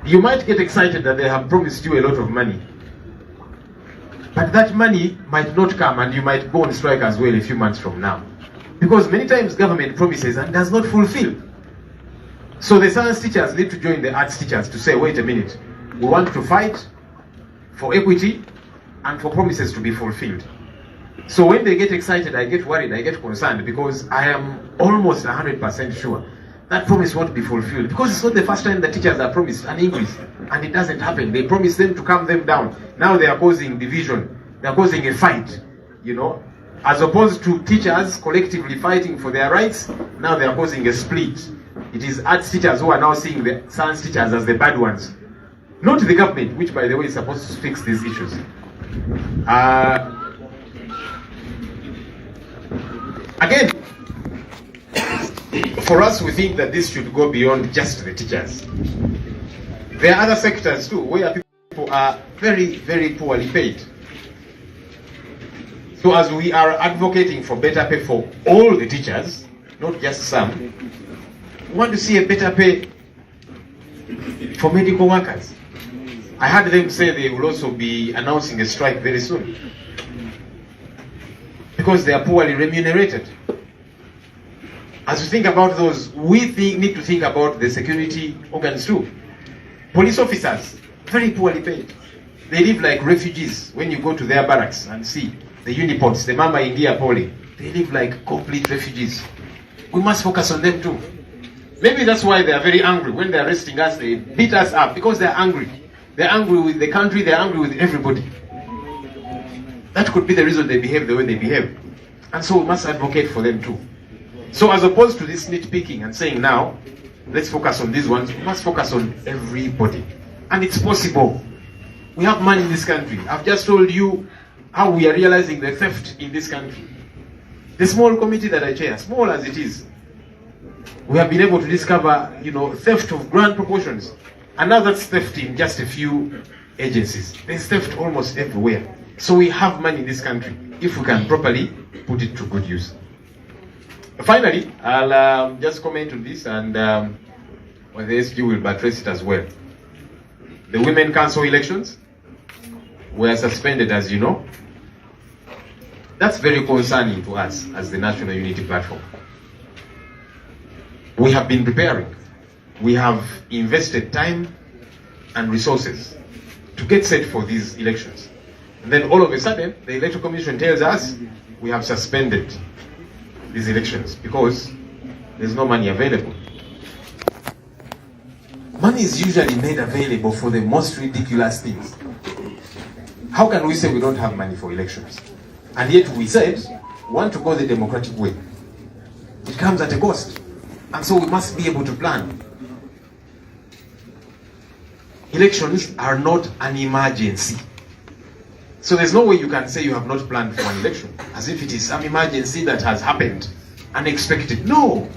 you might get excited that they have promised you a lot of money. But that money might not come and you might go on strike as well a few months from now. Because many times government promises and does not fulfill. So the science teachers need to join the arts teachers to say, wait a minute, we want to fight for equity and for promises to be fulfilled. So when they get excited, I get worried, I get concerned, because I am almost 100% sure that promise won't be fulfilled. Because it's not the first time the teachers are promised an increase, and it doesn't happen. They promise them to calm them down. Now they are causing division. They are causing a fight, you know. As opposed to teachers collectively fighting for their rights, now they are causing a split. It is arts teachers who are now seeing the science teachers as the bad ones. Not the government, which by the way is supposed to fix these issues. Again, for us, we think that this should go beyond just the teachers. There are other sectors too, where people are very, very poorly paid. So as we are advocating for better pay for all the teachers, not just some, we want to see a better pay for medical workers. I heard them say they will also be announcing a strike very soon, because they are poorly remunerated. As we think about those, we need to think about the security organs too. Police officers, very poorly paid. They live like refugees. When you go to their barracks and see the unipods, the Mama India Poli, they live like complete refugees. We must focus on them too. Maybe that's why they are very angry. When they are arresting us, they beat us up, because they are angry. They're angry with the country, they're angry with everybody. That could be the reason they behave the way they behave. And so we must advocate for them too. So as opposed to this nitpicking and saying now, let's focus on these ones, we must focus on everybody. And it's possible. We have money in this country. I've just told you how we are realizing the theft in this country. The small committee that I chair, small as it is, we have been able to discover, theft of grand proportions. And now that's theft in just a few agencies. There's theft almost everywhere. So we have money in this country, if we can properly put it to good use. Finally, I'll just comment on this, and the SG will buttress it as well. The Women Council elections were suspended, as you know. That's very concerning to us as the National Unity Platform. We have been preparing. We have invested time and resources to get set for these elections. And then all of a sudden, the Electoral Commission tells us we have suspended these elections because there's no money available. money is usually made available for the most ridiculous things. How can we say we don't have money for elections? And yet we said we want to go the democratic way. It comes at a cost. And so we must be able to plan. Elections are not an emergency. So there's no way you can say you have not planned for an election, as if it is some emergency that has happened, unexpected. No.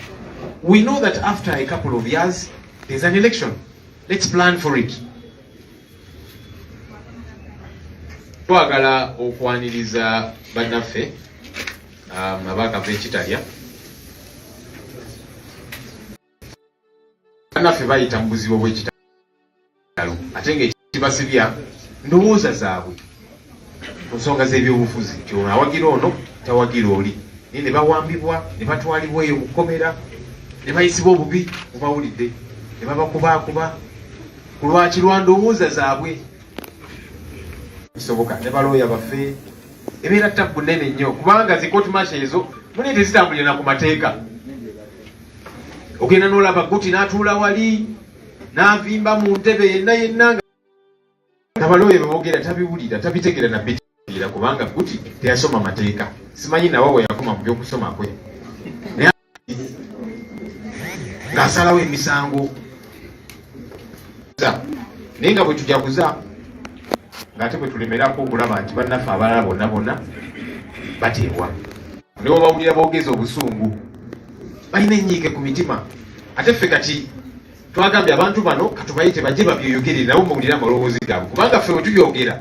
We know that after a couple of years, there's an election. Let's plan for it. Twagala okwaniriza bannaffe abaka b'Ekitalya. Bannaffe bayita mu buzibu bw'ekitalo ate ng'ekibasibya ndowooza zaabwe ku nsonga z'ebyobufuzi nti ono awagira ono tawagira oli ne bawambibwa ne batwalibwa eyo mu kkomera ne bayisibwa obubi mubawulidde ne babakubaakuba ku lwaki lwa ndowooza zaabwe bisoboka ne balooya baffe ebeera ttabu nnene nnyo kubanga zikooti masha ezo mune tezitambulira ku mateeka. Ogenda n'olaba guti n'atuula wali n'avimba mu ntebe yenna nga abalooya beboogera tabiwulira tabitegera na bitegera kubanga guti teyasoma mateeka. Simanyi nawe we yakoma mu by'okusoma kwe ng'asalawo emisango naye nga bwe tujaguza ng'ate bwe tulemerako okulaba nti bannaffe abalala bonna bonna bateebwa ne bawulira boogeza obusungu balina enyiike ku mitima. Ate ffe kati twagambye abantu bano katubayite bajje babyoyogerere nabo mawulire amaloboozi gaabwe kubanga ffe bwe tuyogera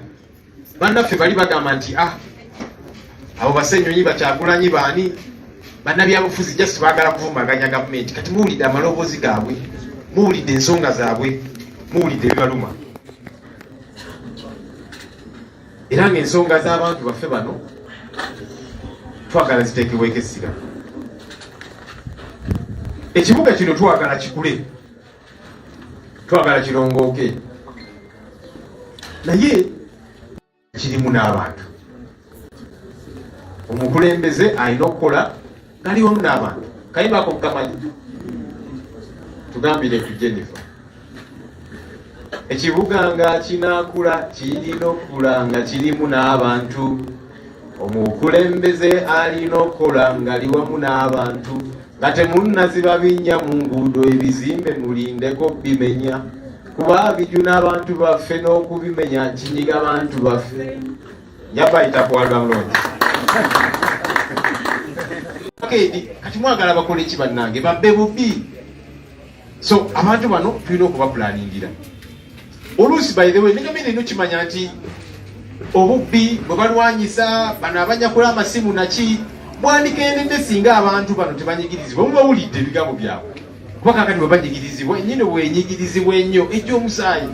bannaffe bali bagamba nti abo Basenyonyi Bakyagulanyi baani bannabyabufuzi just baagala kuvumaganya gavumenti. Kati muwulidde amaloboozi gaabwe, muwulidde ensonga zaabwe, muwulidde ebibaluma. Era ng'ensonga z'abantu baffe bano twagala ziteekebweko essira. Ekibuga kino twagala kikule, twagala kirongooke, naye kirimu n'abantu. Omukulembeze alina okukola ng'ali wamu n'abantu. Kayimba ako mukamanyi tugambire ku Jennifer, ekibuga nga kinaakula kirina okukula nga kirimu n'abantu. Omukulembeze alina okukola ng'ali wamu n'abantu. Nga temunnaziba binnya mu nguudo ebizimbe mulindeko bimenya kuba bijuna abantu baffe n'okubimenya kinyiga abantu baffe. Nyabayita kwalwa mulonzi kati mwagala bakole ki bannange babbe bubi. So abantu bano tulina okubapulaningira oluusi. By the way negamire ino kimanya nti obubbi bwe balwanyisa bano abanyakula amasimu naki mwandikendedde singa abantu bano tebanyigirizibwa. Mubawulidde ebigambo byabwe kuba kakati bwe banyigirizibwa ennyini bwenyigirizibwa ennyo egy'omusaayi.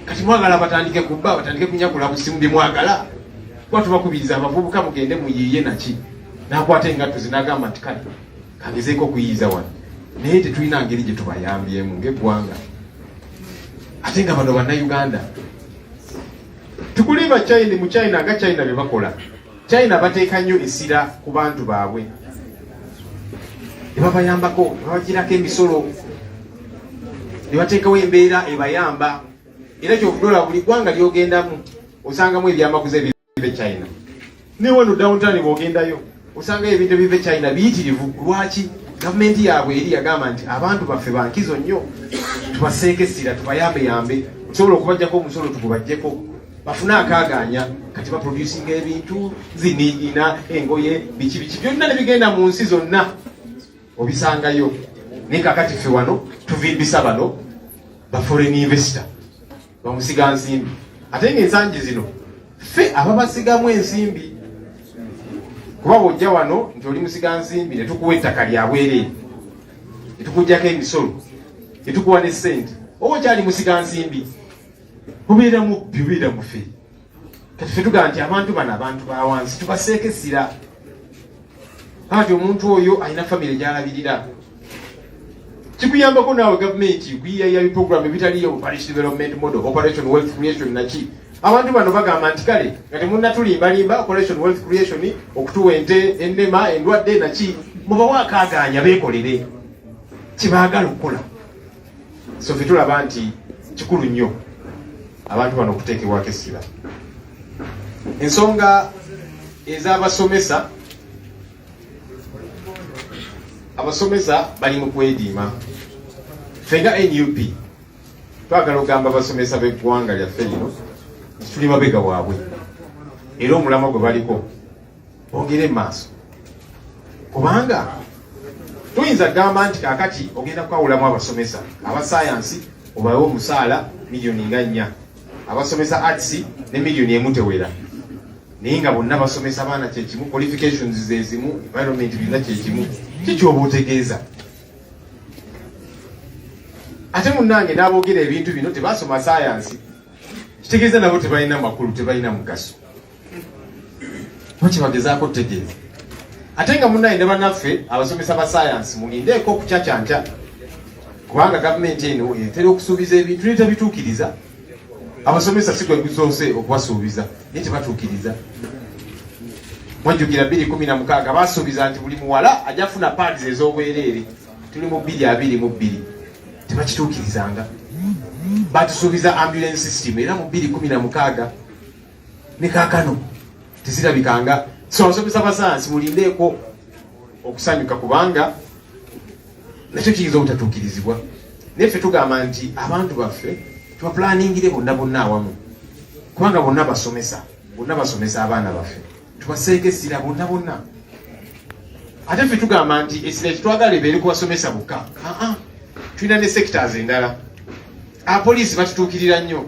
Kati mwagala batandike kubba batandike kunyakula busimu bye mwagala kuba tubakubiriza abavubuka mugende muyiiye naki n'akwata engatto zinagamba nti kale kagezeeko okuyiiza wano naye tetulina ngeri gye tubayambyemu ng'eggwanga. Ate nga bano bannayuganda tukuliba China mu China nga China bye bakola. China bateeka nnyo essira ku bantu baabwe ne babayambako ne babagirako emisolo ne bateekawo embeera ebayamba. Era kyokudola buli ggwanga lyogendamu osangamu ebyamaguzi ebive China. Ne wano downtown bw'ogendayo osangayo ebintu ebive China biyitirivu. Lwaki? Gavumenti yaabwe eri yagamba nti abantu baffe bankizo nnyo tubaseeko essira tubayambeyambe tusobola okubajjako omusolo tugubajjeko bafune akaaganya. Kati baproducinga ebintu ziniigina engoye biki biki byonna ne bigenda mu nsi zonna obisangayo. Naye kakati ffe wano tuvimbisa bano ba foreign investor bamusiga nsimbi. Ate ng'ensangi zino ffe ababasigamu ensimbi kuba bw'ojja wano nti oli musiga nsimbi ne tukuwa ettaka lya bwereere ne tukuggyako emisolo ne tukuwa ne ssente oba okyali musiga nsimbi mubeera mubbi obeera mufe. Kati ffe tugamba nti abantu bano abantu ba wansi tubaseeko essira. Kati omuntu oyo alina famire gy'alabirira. Kikuyambako naawe gavumenti kuyiyayiya biprogramu ebitaliyo parish development model, operation wealth creation naki. Abantu bano bagamba nti kale nga temunnatulimbalimba operation wealth creation okutuwa ente ennema endwadde naki mubawo akaaganya beekolere kibaagala okukola. So fetulaba nti kikulu nnyo abantu bano okuteekebwako essira. Ensonga ez'abasomesa, abasomesa bali mu kwediima. Fenga NUP twagala ogamba abasomesa b'eggwanga lyaffe lino tuli mabega waabwe, era omulamwa gwe baliko bogere maaso, kubanga tuyinza gamba nti kakati ogenda kwawulamu abasomesa aba sayansi obawe omusaala miliyoni nga 4, abasomesa arts ne miliyoni 1 tewera, naye nga bonna basomesa abaana kyekimu, qualifications zezimu, environment birina kyekimu. Kikyoba otegeeza ate munnange n'aboogera ebintu bino tebasoma sayansi, kitegeeza nabo tebalina makulu, tebalina mugaso. Lwaki bagezaako kutegeeza? Ate nga munnange ne bannaffe abasomesa ba sayansi mulindeeko okucacanca, kubanga gavumenti eno etera okusuubiza ebintu netabituukiriza. Abasomesa si gwe gusoose okubasuubiza naye tebatuukiriza. Mwajjukira 2016 basuubiza nti buli muwala ajafuna pads ez'obwereere, tuli mu 2022 tebakituukirizanga. Batusuubiza ambulance system era mu 2016 ne kaakano tezirabikanga. So abasomesa ba sayansi mulindeeko okusanyuka, kubanga nakyo kiyinza obutatuukirizibwa. Naye ffe tugamba nti abantu baffe tubaplaningire bonna awamu, kubanga bonna basomesa abaana baffe, tubaseeke essira bonna. Ate ffe tugamba nti essira kitwagala ebeere kubasomesa bokka, tulina ne sectors endala. Apoliisi batutuukirira nnyo,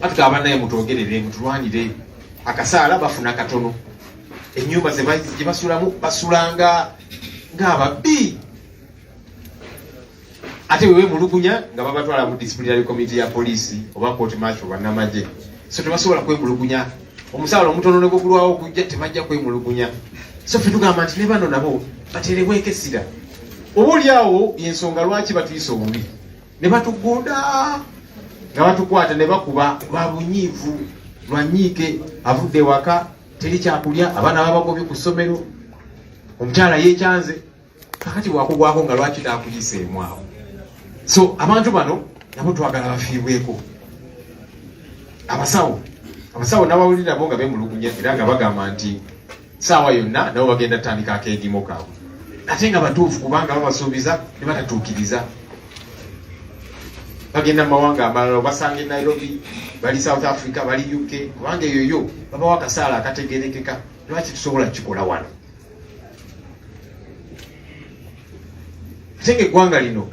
atugamba naye mutwogerere, mutulwanire. Akasaala bafuna katono, ennyumba ze basulamu basulanga ng'ababbi. Ate wewe mulugunya nga babatwala mu disciplinary committee ya poliisi oba court martial bannamagye, so tebasobola kwemulugunya. Omusaala omutono ne gugulwawo okujja tebajja kwemulugunya. So ffe tugamba nti ne bano nabo baterebweko essira. Oboolyawo y'ensonga lwaki batuyisa obubi, ne batugunda nga batukwata ne bakuba babunyiivu lwanyiike, avudde waka teri kyakulya, abaana babagobye ku ssomero, omukyala yeekyanze, kakati wakugwako nga lwaki taakuyiseemu awo. So abantu bano nabo twagala bafiibweko. Abasawo n'abawulira bo nga bemulugunya era nga bagamba nti saawa yonna nabo bagenda tandika akeedimo kaabwe, ate nga batuufu kubanga babasuubiza ne batatuukiriza. Bagenda mu mawanga amalala basanga Nairobi, bali South Africa, bali UK, kubanga eyoyo babawa akasaala akategerekeka. Lwaki tusobola kikola wano? Ate ng'eggwanga lino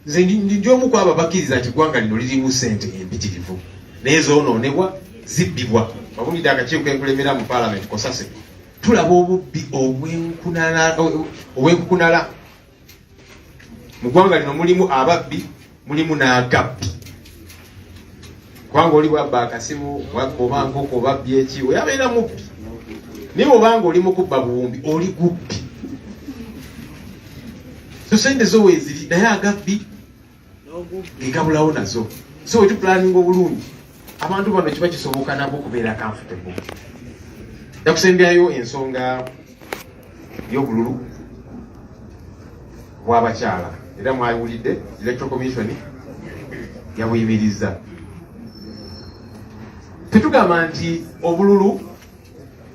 nze ndi omu ku abo abakkiriza nti eggwanga lino lirimu ssente empitirivu naye zoonoonebwa, zibbibwa. Wabulidde akakiiko kenkulemera mu Parliament Kosase, tulaba obubbi obw'enkukunala. Mu ggwanga lino mulimu ababbi, mulimu n'agabbi. Kubanga oli bwabba akasimu, oba nkoko, obabbi eki, oyabeera mubbi. Naye obanga oli mu kubba buwumbi, oli gubbi. So sente zo weeziri, naye agabbi gegabulawo nazo. So wetuplaninga obulungi, abantu bano kiba kisoboka nabo okubeera comfortable. Yakusembyayo ensonga y'obululu bw'abakyala, era mwawulidde Electoral Commission yabuyimirizza. Tetugamba nti obululu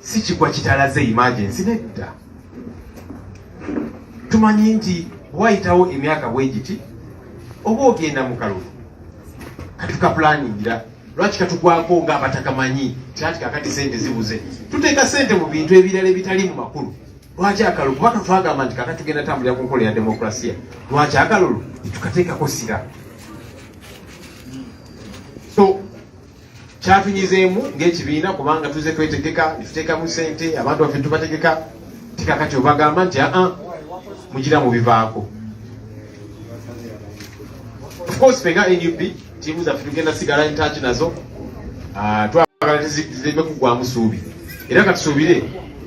si kigwa kitalaze emergency, nedda. Tumanyi nti wayitawo emyaka bwegiti oba ogenda mu kalulu kati tukapulaningira. Lwaki katugwako ng'abatakamanyi kyati kakati sente zibuze? Tuteeka sente mu bintu ebirala ebitali mu makulu. Lwaki akalulu? Kubanga twagamba nti kakati tugenda tambulira ku nkola ya demokrasiya. Lwaki akalulu tukateekako ssira? So kyatunyizeemu ng'ekibiina, kubanga tuze twetegeka, tuteekamu sente, abantu baffe tubategeka. Tikakati obagamba nti mugira mu bivaako. Of course penga NUP tiimu zaffe tugenda sigala intouch nazo, twagala tezireme kugwamu suubi, era katusuubire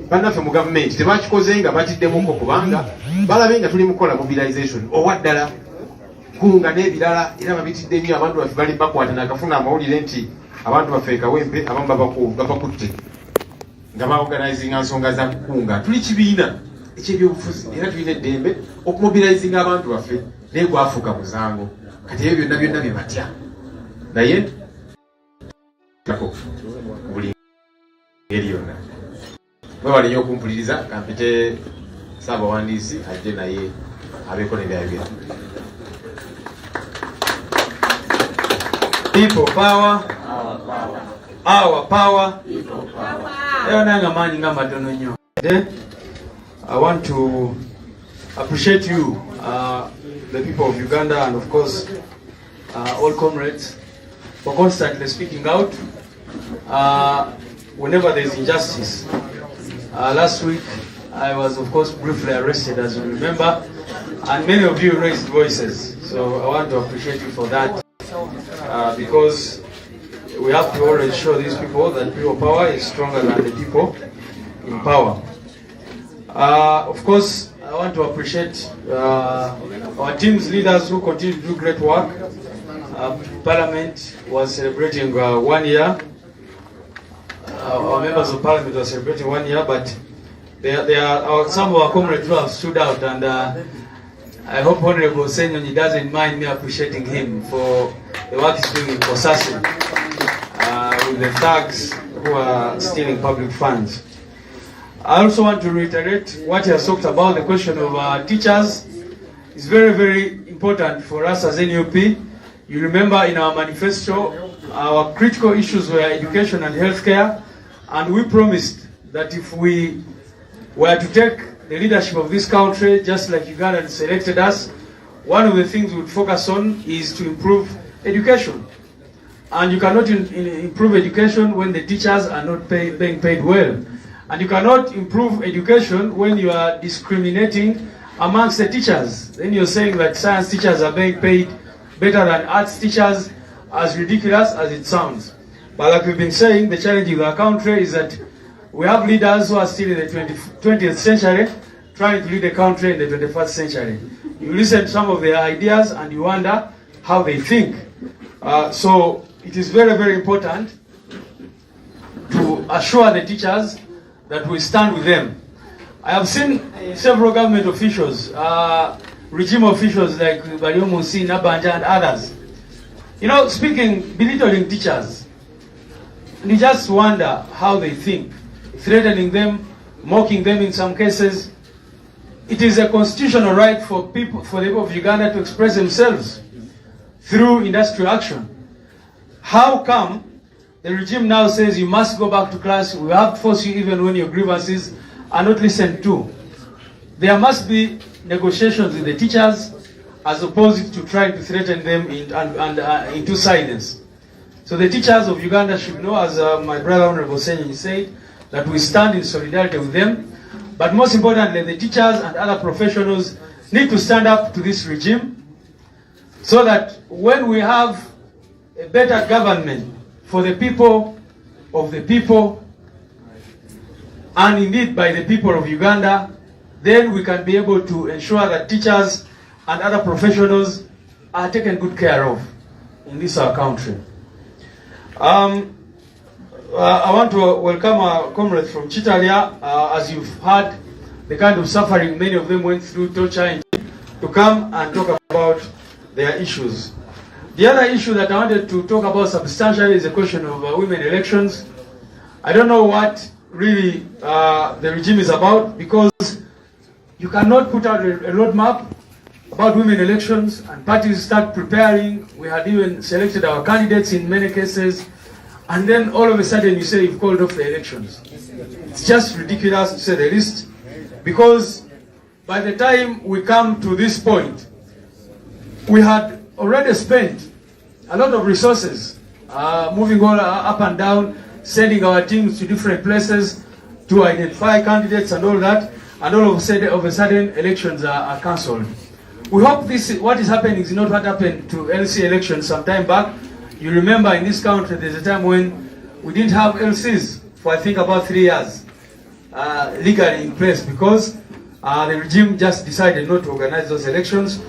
bannaffe mu gavumenti tebakikoze nga batiddemuko, kubanga balabe nga tuli mukola mobilization owaddala kunga n'ebirala, era babitidde nnyo. Abantu baffe bali bakwata nakafuna amawulire nti abantu baffe kawempe abamu babakutte nga baorganizinga nsonga za kukunga. Tuli kibiina ekyebyobufuzi era tulina eddembe okumobilizinga abantu baffe, naye gwafuuka musango. kati ebyo byonna byonna bye batya naye buli ngeri yonna mwewale nnyo okumpuliriza kampite Ssaabawandiisi ajje naye abeeko ne byayogera. People power, our power. I want to appreciate you, the people of Uganda, and of course all comrades, for constantly speaking out whenever there is injustice. Last week I was of course briefly arrested, as you remember, and many of you raised voices, so I want to appreciate you for that. Because we have to always show these people that people power is stronger than the people in power. Of course, I want to appreciate our team's leaders who continue to do great work. Parliament was celebrating 1 year. Our members of Parliament were celebrating 1 year, but there are some of our comrades who have stood out, and I hope Honorable Senyonyi doesn't mind me appreciating him for the work he's doing in Kosasi with the thugs who are stealing public funds. I also want to reiterate what he has talked about. The question of teachers is very, very important for us as NUP. You remember in our manifesto, our critical issues were education and healthcare, and we promised that if we were to take the leadership of this country, just like Uganda selected us, one of the things we would focus on is to improve education. And you cannot improve education when the teachers are not being paid well. And you cannot improve education when you are discriminating amongst the teachers. Then you're saying that science teachers are being paid better than arts teachers, as ridiculous as it sounds. But like we've been saying, the challenge in our country is that we have leaders who are still in the 20th century trying to lead the country in the 21st century. You listen to some of their ideas and you wonder how they think. So it is very, very important to assure the teachers that we stand with them. I have seen several government officials, regime officials like Bariomusi, Nabanja and others, speaking, belittling teachers. And you just wonder how they think, threatening them, mocking them in some cases. It is a constitutional right for the people of Uganda to express themselves through industrial action. How come the regime now says you must go back to class, we have to force you even when your grievances are not listened to? There must be negotiations with the teachers as opposed to trying to threaten them into silence. So the teachers of Uganda should know, as my brother Honorable Senyonyi said, that we stand in solidarity with them. But most importantly, the teachers and other professionals need to stand up to this regime so that when we have a better government for the people, of the people, and indeed by the people of Uganda, then we can be able to ensure that teachers and other professionals are taken good care of in this our country. I want to welcome our comrades from Chitalia. As you've heard, the kind of suffering many of them went through, torture, to come and talk about their issues. The other issue that I wanted to talk about substantially is the question of women elections. I don't know what really the regime is about, because you cannot put out a roadmap about women elections and parties start preparing. We had even selected our candidates in many cases, and then all of a sudden you say you've called off the elections. It's just ridiculous, to say the least, because by the time we come to this point, we had already spent a lot of resources moving all up and down, sending our teams to different places to identify candidates and all that, and all of a sudden elections are cancelled. We hope what is happening is not what happened to LC elections some time back. You remember in this country there's a time when we didn't have LCs for I think about 3 years legally in place, because the regime just decided not to organize those elections,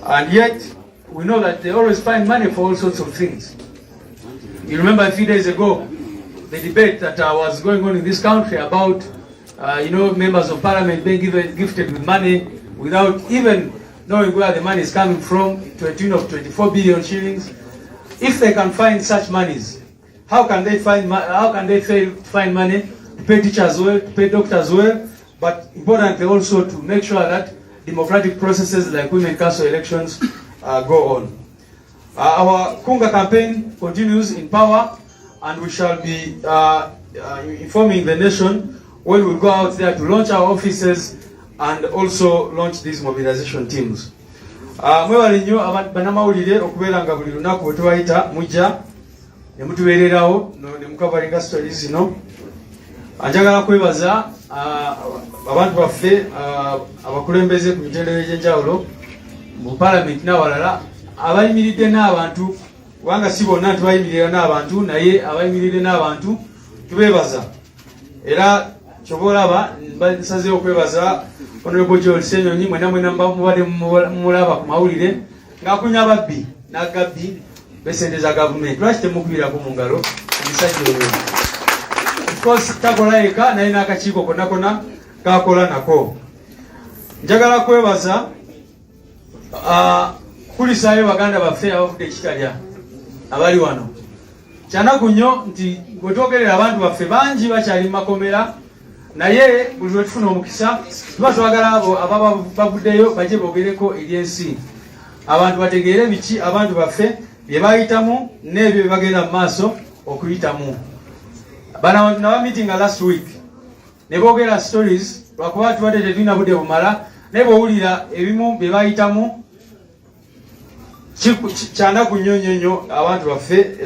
and yet we know that they always find money for all sorts of things. You remember a few days ago the debate that was going on in this country about members of parliament being gifted with money without even knowing where the money is coming from, to a tune of 24 billion shillings. If they can find such monies, how can they find money to pay teachers well, to pay doctors well, but importantly also to make sure that democratic processes like women council elections go on. Our Kunga campaign continues in power, and we shall be informing the nation when we go out there to launch our offices and also launch these mobilization teams. Mwebale nnyo bannamawulire okubeera nga buli lunaku bwe tubayita mujja ne mutubeererawo ne mukavalinga stories zino. Njagala kwebaza abantu baffe abakulembeze ku mitendera egy'enjawulo mu parliament n'awalala abayimiridde n'abantu, kubanga si bonna tubayimirira n'abantu, naye abayimiridde n'abantu tubeebaza. Era kyoba olaba basazeewo okwebaza Honorable George Senyonyi, mwena mubadde mulaba ku mawulire ng'akunya ababbi n'agabbi besente za gavumenti. Lwaki temukubirako mu ngalo omusajja oyo? Of course takola yeka, naye n'akakiiko konna kakola nako. Njagala kwebaza kulisaayo baganda baffe abafudde ekitalya abali wano. Kyanaku nnyo nti bwe twogerera abantu baffe bangi bakyali mu makomera, naye buli lwe tufuna omukisa tuba twagala abo ababa bavuddeyo bajje boogereko eri ensi, abantu bategeere biki abantu baffe bye bayitamu n'ebyo bye bagenda mu maaso okuyitamu. Bano naba meetinga last week ne boogera stories lwakuba tubadde tetulina budde bumala, naye bw'owulira ebimu bye bayitamu kyanaku nnyo abantu baffe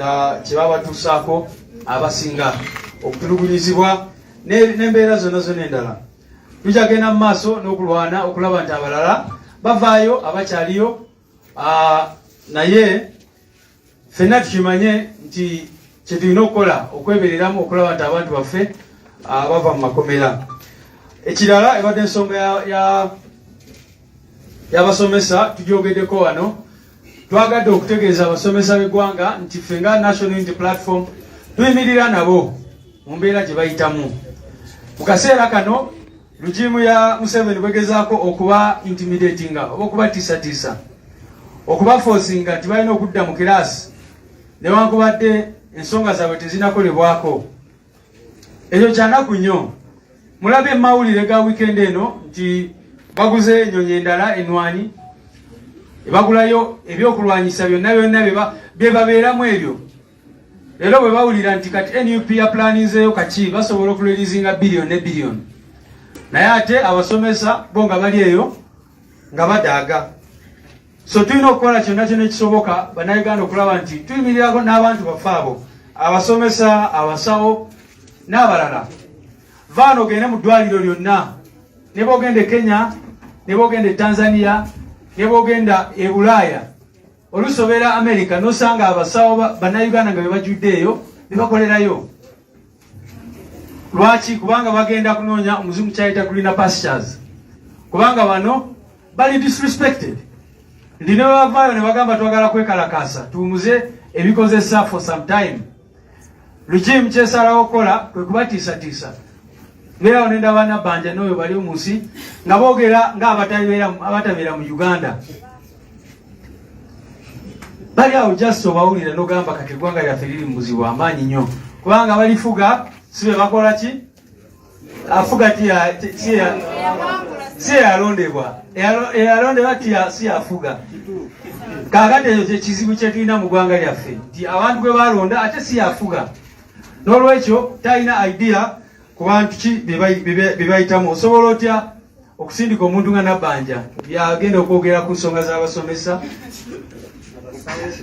kye babatuusaako abasinga okutulugunyizibwa n'embeera zonna endala. Tukyagenda mu maaso n'okulwana okulaba nti abalala bavaayo abakyaliyo, naye ffenna tukimanye nti kye tulina okukola okwebereramu okulaba nti abantu baffe bava mu makomera. Ekirala ebadde ensonga y'abasomesa tugyogeddeko wano. Twagadde okutegeeza abasomesa b'eggwanga nti ffe nga National Unity Platform tuyimirira nabo mu mbeera gye bayitamu. Mu kaseera kano lugimu ya Museveni bwegezaako okuba intimidatinga oba okubatiisatiisa, okubaforcinga nti balina okudda mu kiraasi newankubadde ensonga zaabwe tezinakolebwako. Ekyo kyanaku nnyo. Mulabe mawulire ga weekend eno nti baguze ennyonyi endala enwanyi, bagulayo ebyokulwanyisa byonna bye babeeramu ebyo. Leero bwe bawulira nti kati NUP yaplaninzeeyo kaki basobola okulerizinga billion ne billion, naye ate abasomesa bo nga bali eyo nga badaaga. So tulina okukola kyonna ekisoboka bannayuganda okulaba nti tuyimirirako n'abantu baffe abo, abasomesa, abasawo n'abalala. Vaano ogende mu ddwaliro lyonna, ne bogenda e Kenya, ne bogenda e Tanzania, ne bogenda e Bulaaya, olusobera America nosanga abasawo bannayuganda nga bebajjudde eyo bebakolerayo. Lwaki? Kubanga bagenda kunoonya omuzungu kyayita greener pastures, kubanga bano bali disrespected. Ndi ne bavaayo ne bagamba twagala kwekalakaasa tuwumuze ebikozesa for some time. Lukimu kyesalawo okukola kwe kubatiisatiisa. Beerawo ne ndaba Nabbanja n'oyo bali mu nsi nga boogera ng'abatabeera mu Uganda. Bali awo just obawulira n'ogamba kati eggwanga lyaffe liri mu buzibu amaanyi nnyo, kubanga balifuga si be bakola ki? Afuga si yalondebwa, eyalondebwa si yafuga. Kaakati ekyo kye kizibu kye tulina mu ggwanga lyaffe, nti abantu gwe balonda ate si yafuga. N'olwekyo talina idea ku bantu ki bye bayitamu. Osobola otya okusindika omuntu nga Nabbanja byagenda okwogera ku nsonga z'abasomesa?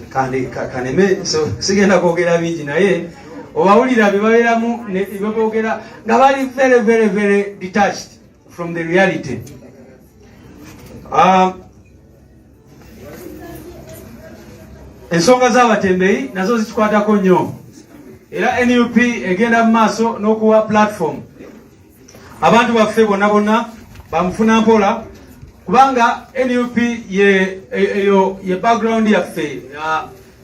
Kaneme sigenda kwogera bingi, naye obawulira bye babeeramu ne boogera nga bali very very very detached from the reality. Ensonga z'abatembeeyi nazo zikikwatako nnyo, era NUP egenda mu maaso n'okuwa platform abantu baffe bonna bamufuna mpola, kubanga NUP ye background yaffe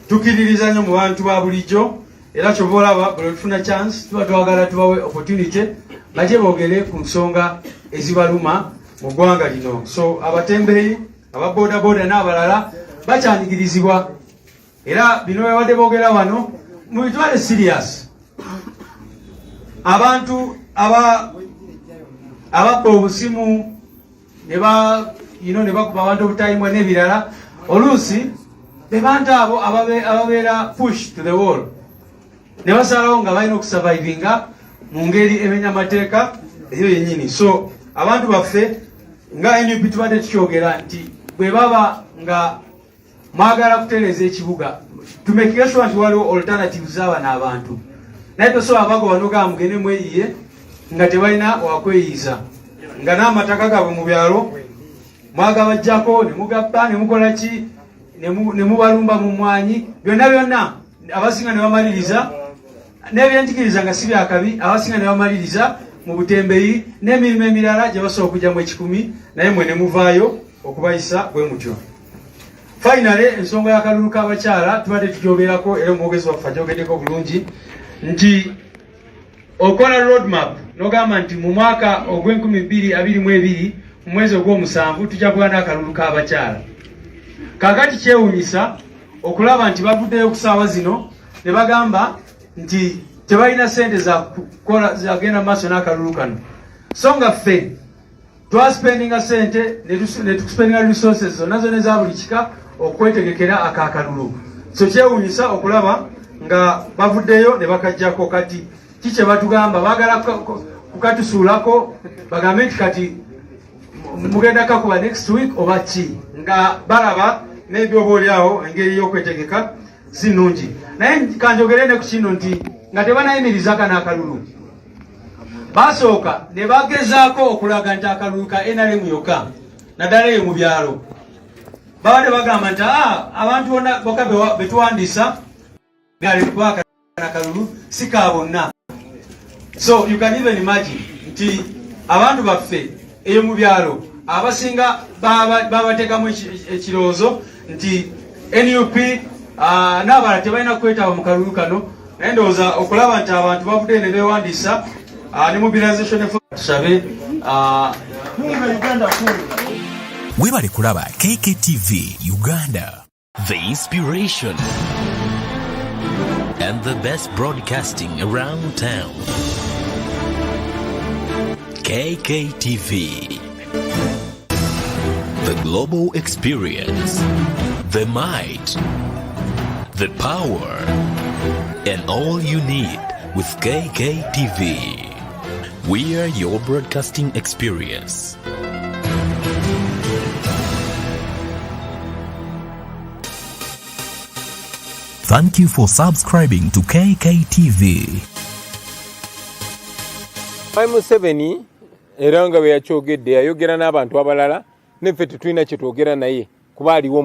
tukiririza nnyo mu bantu ba bulijjo, era kyova olaba bwe tufuna chance tuba twagala tubawe opportunity bajje boogere ku nsonga ezibaluma mu ggwanga lino. So abatembeeyi aba boda boda n'abalala bakyanyigirizibwa era bino bwe boogera wano mu bitwale serious. Abantu ababba obusimu ne bakuba abantu obutayimwa n'ebirala oluusi be bantu abo ababeera push to the wall ne basalawo nga balina okusurvivinga mu ngeri emenya amateeka eyo yennyini. So abantu baffe nga NUP tubadde tukyogera nti bwe baba nga mwagala kutereeza ekibuga tumekire sure nti waliwo alternatives z'abano abantu naye tosobola bagoba nogaa mugende mweyiye nga tebalina wakweyiza nga n'amataka gaabwe mu byalo mwagabajjako ne mugabba ne mukola ki ne mubalumba mu mwanyi byonna abasinga ne bamaliriza n'ebyentikiriza nga si byakabi abasinga ne bamaliriza mu butembeyi n'emirimu emirala gye basobola okujjamu 10 naye mwe ne muvaayo okubayisa bwe mutyo. Finally, ensonga y'akalulu k'abakyala tubadde tugyogerako era omwogezi waffe agyogeddeko bulungi nti okola roadmap n'ogamba nti mu mwaka ogw'2022 mu mwezi ogw'omusanvu tujja kuba n'akalulu k'abakyala. Kaakati kyewuunyisa okulaba nti bavuddeyo ku ssaawa zino ne bagamba nti tebalina ssente zagenda maaso n'akalulu kano. So nga ffe twaspendinga ssente ne tuspendinga resources zonna eza buli kika okwetegekera akakalulu. So kyewuunyisa okulaba nga bavuddeyo ne bakajjako kati kikye batugamba baagala kukatusuulako bagambe nti kati mugenda kakuba next week oba ki nga balaba n'ebyoba oliawo engeri y'okwetegeka si nnungi. Naye kanjogere ne ku kino nti nga tebanayimiriza kana akalulu basooka ne bagezaako okulaga nti akalulu ka NRM yokka naddala eyo mu byalo babadde bagamba nti abantu bonna bokka betuwandiisa kuba akalulu si ka bonna. So you can even imagine nti abantu baffe eyo mu byalo abasinga babateekamu ekirowoozo nti NUP n'abalala tebalina kwetaba mu kalulu kano naye ndowooza okulaba nti abantu bavudde ne beewandiisa ne mobilization tusabe webale kulaba Kk Tv Uganda, the inspiration and the best broadcasting around town. Kk TV, the global experience, the might, the power, and all you need with Kk TV. We are your broadcasting experience. Thank you for subscribing to Kk TV. Museveni era nga bwe yakyogedde yayogera n'abantu abalala neffe tetulina kye twogera naye kuba aliwo